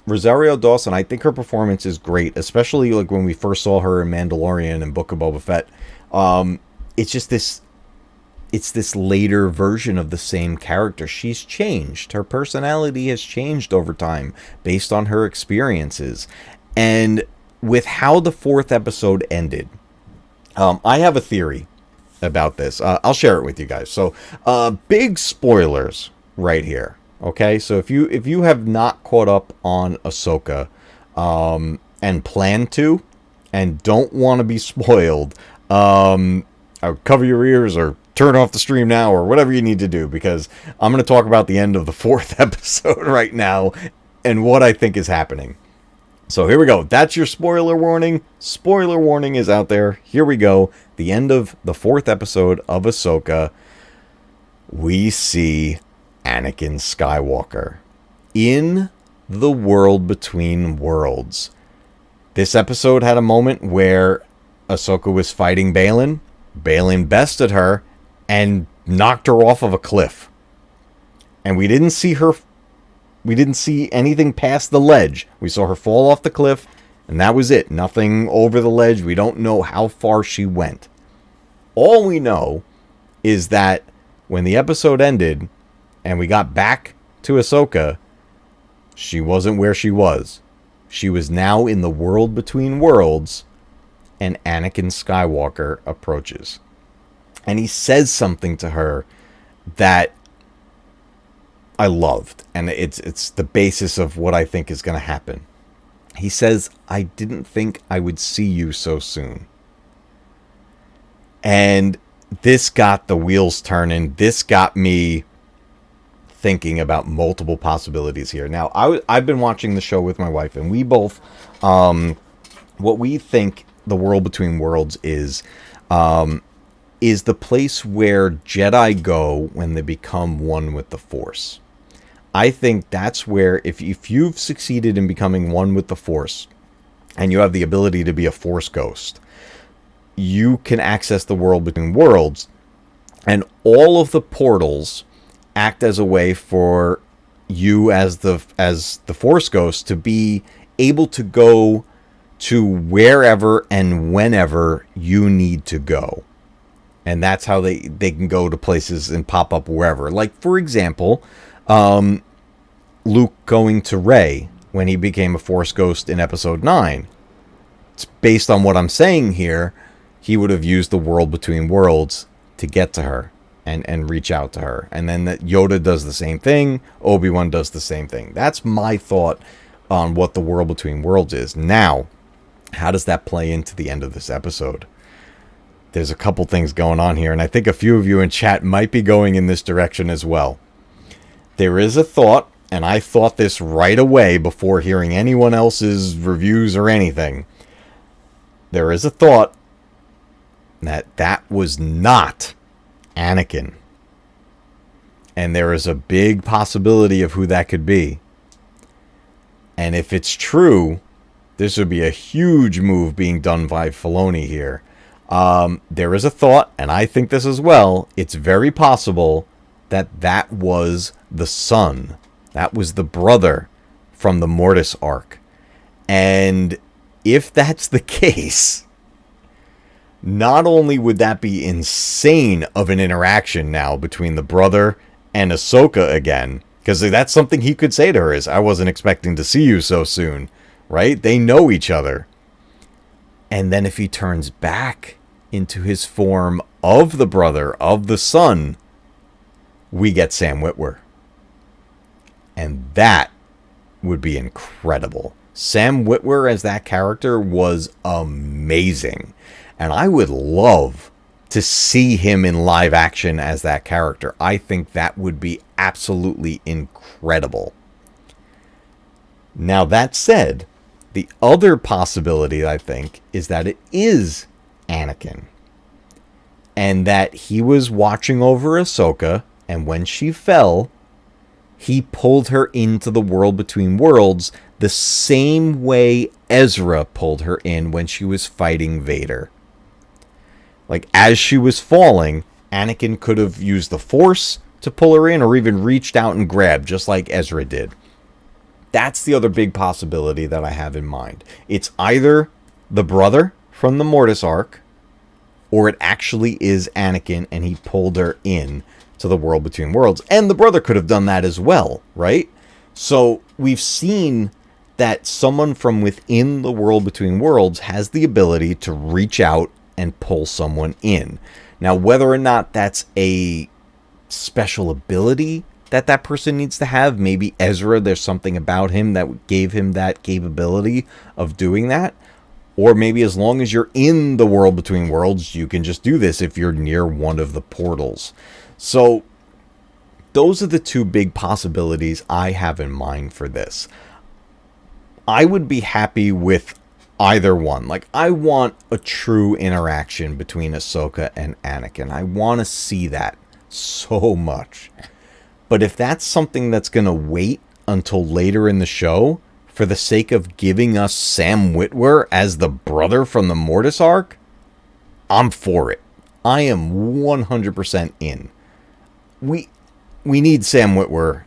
Rosario Dawson, I think her performance is great, especially like when we first saw her in Mandalorian and Book of Boba Fett. It's just this later version of the same character. She's changed. Her personality has changed over time based on her experiences. And with how the 4th episode ended, I have a theory about this. I'll share it with you guys. So, big spoilers right here. Okay, so if you have not caught up on Ahsoka, and plan to, and don't want to be spoiled, cover your ears or turn off the stream now or whatever you need to do, because I'm going to talk about the end of the 4th episode right now and what I think is happening. So here we go. That's your spoiler warning. Spoiler warning is out there. Here we go. The end of the 4th episode of Ahsoka. We see Anakin Skywalker in the world between worlds. This episode had a moment where Ahsoka was fighting Baylan. Baylan bested her and knocked her off of a cliff. And we didn't see anything past the ledge. We saw her fall off the cliff, and that was it. Nothing over the ledge. We don't know how far she went. All we know is that when the episode ended and we got back to Ahsoka, she wasn't where she was. She was now in the world between worlds, and Anakin Skywalker approaches. And he says something to her that I loved, and it's the basis of what I think is going to happen. He says, "I didn't think I would see you so soon." And this got the wheels turning. This got me thinking about multiple possibilities here. Now, I've been watching the show with my wife, and we both, what we think the world between worlds is the place where Jedi go when they become one with the Force. I think that's where, if you've succeeded in becoming one with the Force, and you have the ability to be a Force ghost, you can access the world between worlds, and all of the portals act as a way for you as the Force ghost to be able to go to wherever and whenever you need to go. And that's how they can go to places and pop up wherever. Like, for example, Luke going to Rey when he became a Force ghost in Episode 9. It's based on what I'm saying here. He would have used the world between worlds to get to her and reach out to her. And then that Yoda does the same thing. Obi-Wan does the same thing. That's my thought on what the world between worlds is. Now, how does that play into the end of this episode? There's a couple things going on here, and I think a few of you in chat might be going in this direction as well. There is a thought, and I thought this right away before hearing anyone else's reviews or anything. There is a thought that was not Anakin. And there is a big possibility of who that could be. And if it's true, this would be a huge move being done by Filoni here. There is a thought, and I think this as well, it's very possible that was the son. That was the brother from the Mortis arc. And if that's the case, not only would that be insane of an interaction now between the brother and Ahsoka again, because that's something he could say to her is, "I wasn't expecting to see you so soon," right? They know each other. And then if he turns back into his form of the brother, of the son, we get Sam Witwer. And that would be incredible. Sam Witwer as that character was amazing. And I would love to see him in live action as that character. I think that would be absolutely incredible. Now, that said, the other possibility, I think, is that it is Anakin. And that he was watching over Ahsoka, and when she fell, he pulled her into the world between worlds the same way Ezra pulled her in when she was fighting Vader. Like, as she was falling, Anakin could have used the Force to pull her in, or even reached out and grabbed, just like Ezra did. That's the other big possibility that I have in mind. It's either the brother from the Mortis arc, or it actually is Anakin, and he pulled her in to the world between worlds. And the brother could have done that as well, right? So we've seen that someone from within the world between worlds has the ability to reach out and pull someone in. Now, whether or not that's a special ability that person needs to have, maybe Ezra, there's something about him that gave him that capability of doing that. Or maybe as long as you're in the world between worlds, you can just do this if you're near one of the portals. So those are the two big possibilities I have in mind for this. I would be happy with either one. Like, I want a true interaction between Ahsoka and Anakin. I want to see that so much. But if that's something that's going to wait until later in the show for the sake of giving us Sam Witwer as the brother from the Mortis arc, I'm for it. I am 100% in. We need Sam Witwer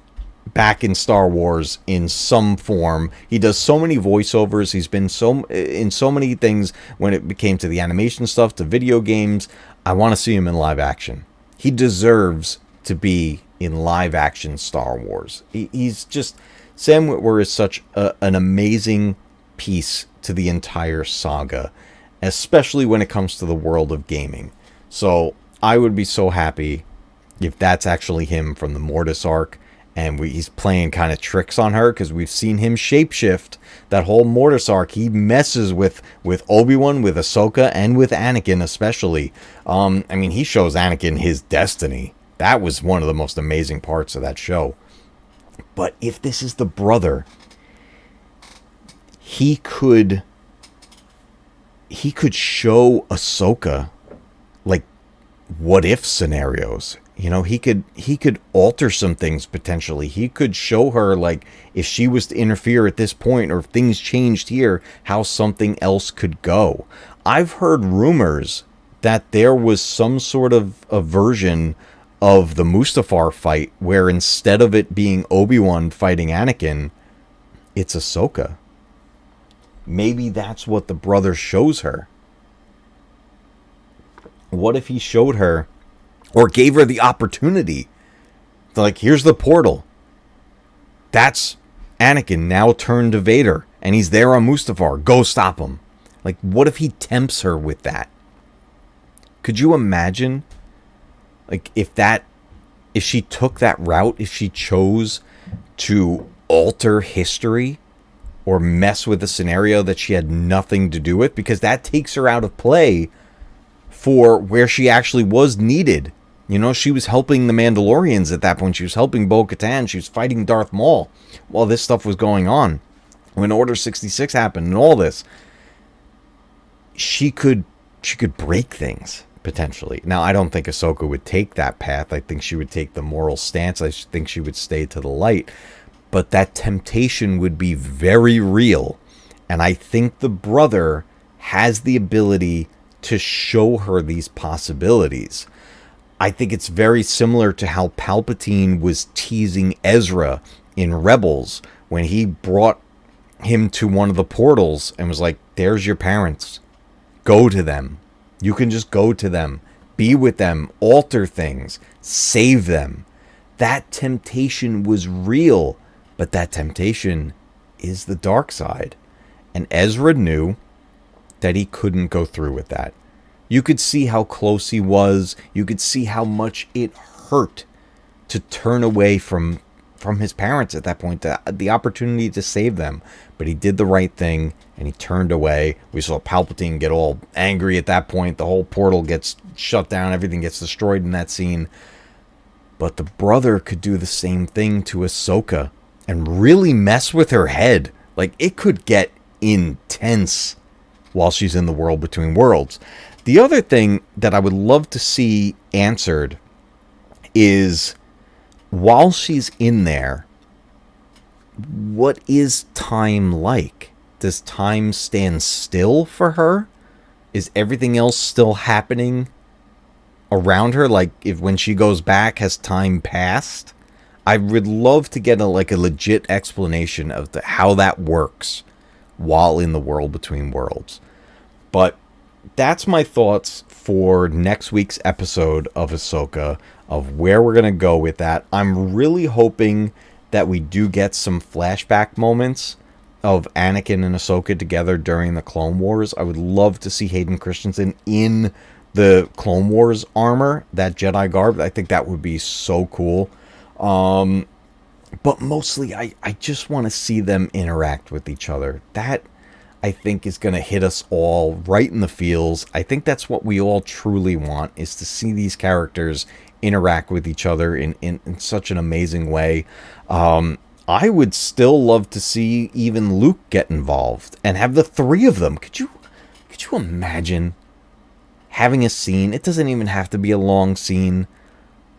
back in Star Wars in some form. He does so many voiceovers. He's been in so many things when it became to the animation stuff, to video games. I want to see him in live action. He deserves to be in live action Star Wars. He's just... Sam Witwer is such an amazing piece to the entire saga, especially when it comes to the world of gaming. So I would be so happy if that's actually him from the Mortis arc, and he's playing kind of tricks on her, because we've seen him shapeshift. That whole Mortis arc, he messes with Obi-Wan, with Ahsoka, and with Anakin especially. I mean, he shows Anakin his destiny. That was one of the most amazing parts of that show. But if this is the brother, he could show Ahsoka, like, what if scenarios. You know, he could alter some things potentially. He could show her, like, if she was to interfere at this point, or if things changed here, how something else could go. I've heard rumors that there was some sort of a version of the Mustafar fight where instead of it being Obi-Wan fighting Anakin, it's Ahsoka. Maybe that's what the brother shows her. What if he showed her, or gave her the opportunity, like, here's the portal. That's Anakin now turned to Vader, and he's there on Mustafar. Go stop him. Like, what if he tempts her with that? Could you imagine, like, if she took that route, if she chose to alter history or mess with a scenario that she had nothing to do with, because that takes her out of play for where she actually was needed. You know, she was helping the Mandalorians at that point. She was helping Bo-Katan. She was fighting Darth Maul while this stuff was going on. When Order 66 happened and all this, she could break things, potentially. Now, I don't think Ahsoka would take that path. I think she would take the moral stance. I think she would stay to the light. But that temptation would be very real. And I think the brother has the ability to show her these possibilities. I think it's very similar to how Palpatine was teasing Ezra in Rebels when he brought him to one of the portals and was like, there's your parents. Go to them. You can just go to them. Be with them. Alter things. Save them. That temptation was real, but that temptation is the dark side. And Ezra knew that he couldn't go through with that. You could see how close he was. You could see how much it hurt to turn away from his parents at that point, the opportunity to save them. But he did the right thing, and he turned away. We saw Palpatine get all angry at that point. The whole portal gets shut down. Everything gets destroyed in that scene. But the brother could do the same thing to Ahsoka and really mess with her head. Like, it could get intense while she's in the world between worlds. The other thing that I would love to see answered is, while she's in there, what is time like? Does time stand still for her? Is everything else still happening around her? Like, if when she goes back, has time passed? I would love to get a legit explanation of how that works while in the world between worlds. But that's my thoughts for next week's episode of Ahsoka, of where we're going to go with that. I'm really hoping that we do get some flashback moments of Anakin and Ahsoka together during the Clone Wars. I would love to see Hayden Christensen in the Clone Wars armor, that Jedi garb. I think that would be so cool. But mostly, I just want to see them interact with each other. That, I think, is going to hit us all right in the feels. I think that's what we all truly want, is to see these characters interact with each other in such an amazing way. I would still love to see even Luke get involved and have the three of them. Could you imagine having a scene? It doesn't even have to be a long scene,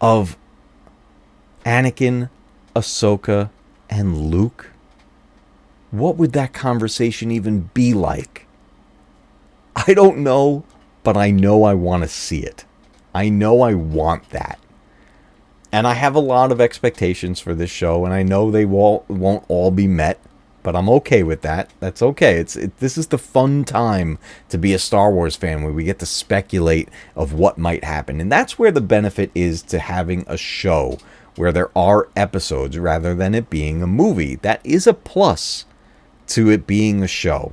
of Anakin, Ahsoka, and Luke. What would that conversation even be like? I don't know, but I know I want to see it. I know I want that. And I have a lot of expectations for this show, and I know they won't all be met, but I'm okay with that. That's okay. This is the fun time to be a Star Wars fan, where we get to speculate of what might happen. And that's where the benefit is to having a show where there are episodes rather than it being a movie. That is a plus to it being a show.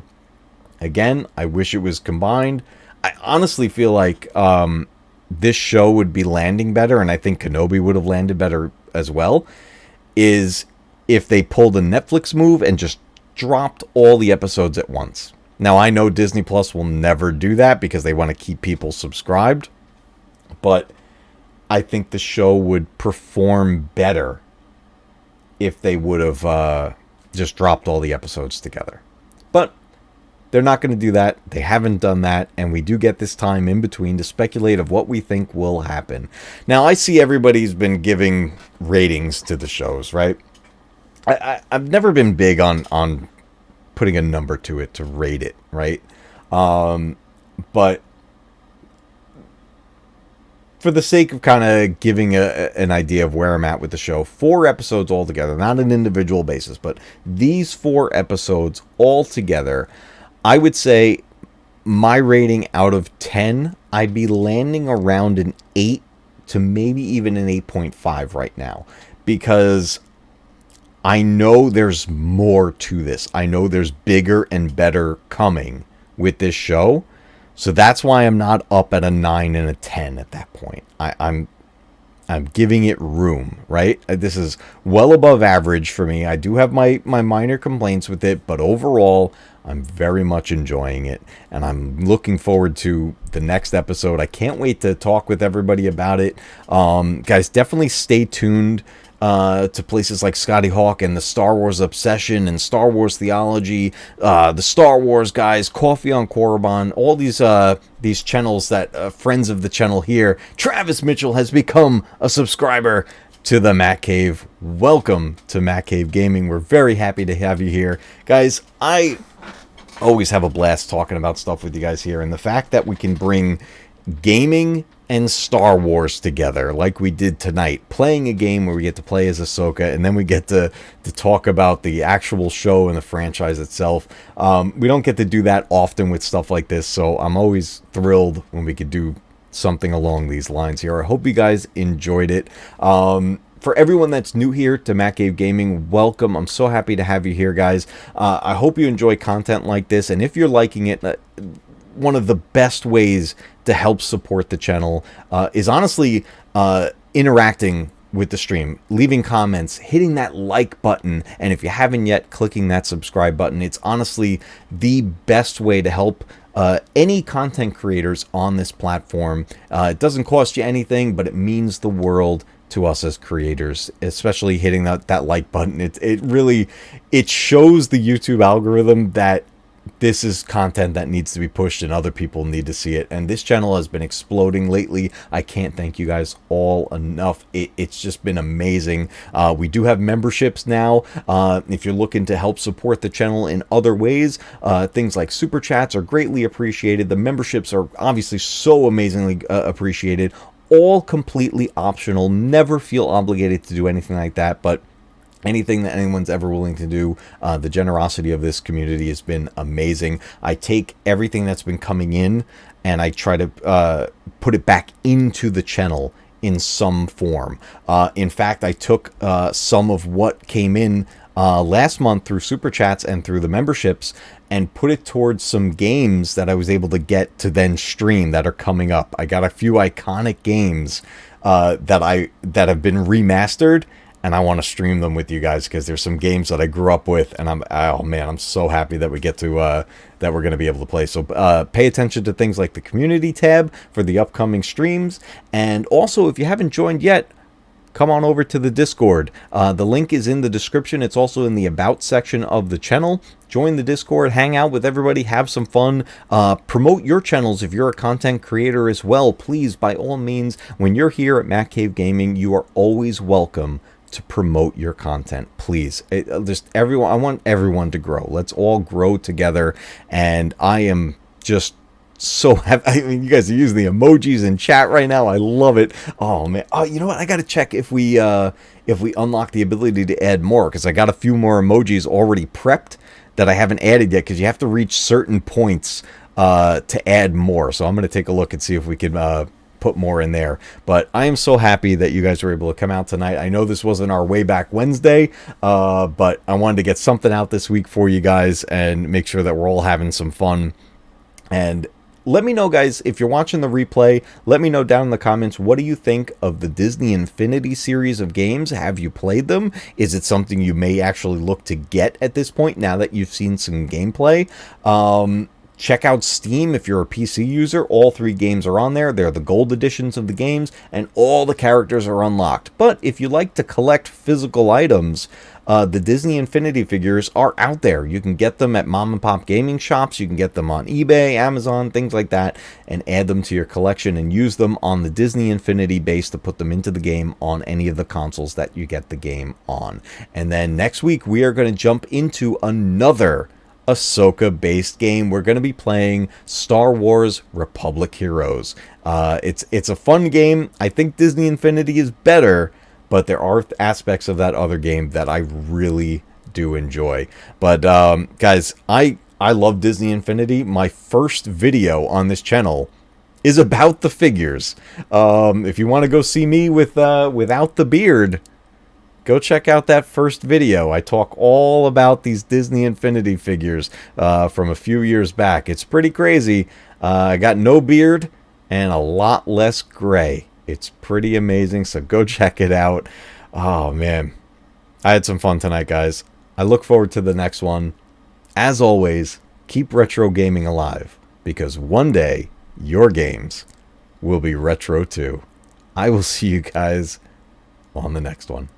Again, I wish it was combined. I honestly feel like this show would be landing better, and I think Kenobi would have landed better as well, is if they pulled a Netflix move and just dropped all the episodes at once. Now, I know Disney Plus will never do that because they want to keep people subscribed, but I think the show would perform better if they would have just dropped all the episodes together. But they're not going to do that. They haven't done that, and we do get this time in between to speculate of what we think will happen. Now, I see everybody's been giving ratings to the shows, right? I've never been big on putting a number to it to rate it, right? But for the sake of kind of giving an idea of where I'm at with the show, 4 episodes altogether, not an individual basis, but these 4 episodes all together, I would say my rating out of 10, I'd be landing around an 8 to maybe even an 8.5 right now, because I know there's more to this. I know there's bigger and better coming with this show. So that's why I'm not up at a 9 and a 10 at that point. I'm giving it room, right? This is well above average for me. I do have my minor complaints with it, but overall, I'm very much enjoying it, and I'm looking forward to the next episode. I can't wait to talk with everybody about it. Guys, definitely stay tuned to places like Scotty Hawk and the Star Wars Obsession and Star Wars Theology, the Star Wars guys, Coffee on Korriban, all these channels that friends of the channel here. Travis Mitchell has become a subscriber to the Matcave. Welcome to Matcave Gaming. We're very happy to have you here. Guys, I always have a blast talking about stuff with you guys here, and the fact that we can bring gaming and Star Wars together like we did tonight, playing a game where we get to play as Ahsoka, and then we get to talk about the actual show and the franchise itself. We don't get to do that often with stuff like this, so I'm always thrilled when we could do something along these lines here. I hope you guys enjoyed it. For everyone that's new here to Matcave Gaming, welcome. I'm so happy to have you here, guys. I hope you enjoy content like this, and if you're liking it, one of the best ways to help support the channel is honestly interacting with the stream, leaving comments, hitting that like button, and if you haven't yet, clicking that subscribe button. It's honestly the best way to help any content creators on this platform. It doesn't cost you anything, but it means the world to us as creators, especially hitting that like button. It really shows the YouTube algorithm that this is content that needs to be pushed and other people need to see it, and this channel has been exploding lately. I can't thank you guys all enough. It's just been amazing. We do have memberships now. If you're looking to help support the channel in other ways, things like super chats are greatly appreciated. The memberships are obviously so amazingly appreciated. All completely optional. Never feel obligated to do anything like that, but anything that anyone's ever willing to do, the generosity of this community has been amazing. I take everything that's been coming in and I try to put it back into the channel in some form. In fact, I took some of what came in last month through super chats and through the memberships and put it towards some games that I was able to get to then stream that are coming up. I got a few iconic games that have been remastered, and I want to stream them with you guys because there's some games that I grew up with, and I'm so happy that we get to that we're going to be able to play. So pay attention to things like the community tab for the upcoming streams, and also if you haven't joined yet, come on over to the Discord. The link is in the description. It's also in the About section of the channel. Join the Discord, hang out with everybody, have some fun. Promote your channels if you're a content creator as well. Please, by all means, when you're here at Matcave Gaming, you are always welcome to promote your content. Please, I want everyone to grow. Let's all grow together, and I am just so happy. I mean, you guys are using the emojis in chat right now. I love it. Oh man. Oh, you know what? I got to check if we unlock the ability to add more, because I got a few more emojis already prepped that I haven't added yet, because you have to reach certain points to add more. So I'm going to take a look and see if we can put more in there. But I am so happy that you guys were able to come out tonight. I know this wasn't our way back Wednesday, but I wanted to get something out this week for you guys and make sure that we're all having some fun. And let me know, guys, if you're watching the replay, let me know down in the comments, what do you think of the Disney Infinity series of games? Have you played them? Is it something you may actually look to get at this point now that you've seen some gameplay? Check out Steam if you're a PC user. All 3 games are on there. They're the gold editions of the games, and all the characters are unlocked. But if you like to collect physical items, the Disney Infinity figures are out there. You can get them at mom and pop gaming shops. You can get them on eBay, Amazon, things like that, and add them to your collection and use them on the Disney Infinity base to put them into the game on any of the consoles that you get the game on. And then next week, we are going to jump into another Ahsoka-based game. We're going to be playing Star Wars Republic Heroes. It's a fun game. I think Disney Infinity is better, but there are aspects of that other game that I really do enjoy. But guys, I love Disney Infinity. My first video on this channel is about the figures. If you want to go see me without the beard, go check out that first video. I talk all about these Disney Infinity figures from a few years back. It's pretty crazy. I got no beard and a lot less gray. It's pretty amazing, so go check it out. Oh, man. I had some fun tonight, guys. I look forward to the next one. As always, keep retro gaming alive, because one day, your games will be retro too. I will see you guys on the next one.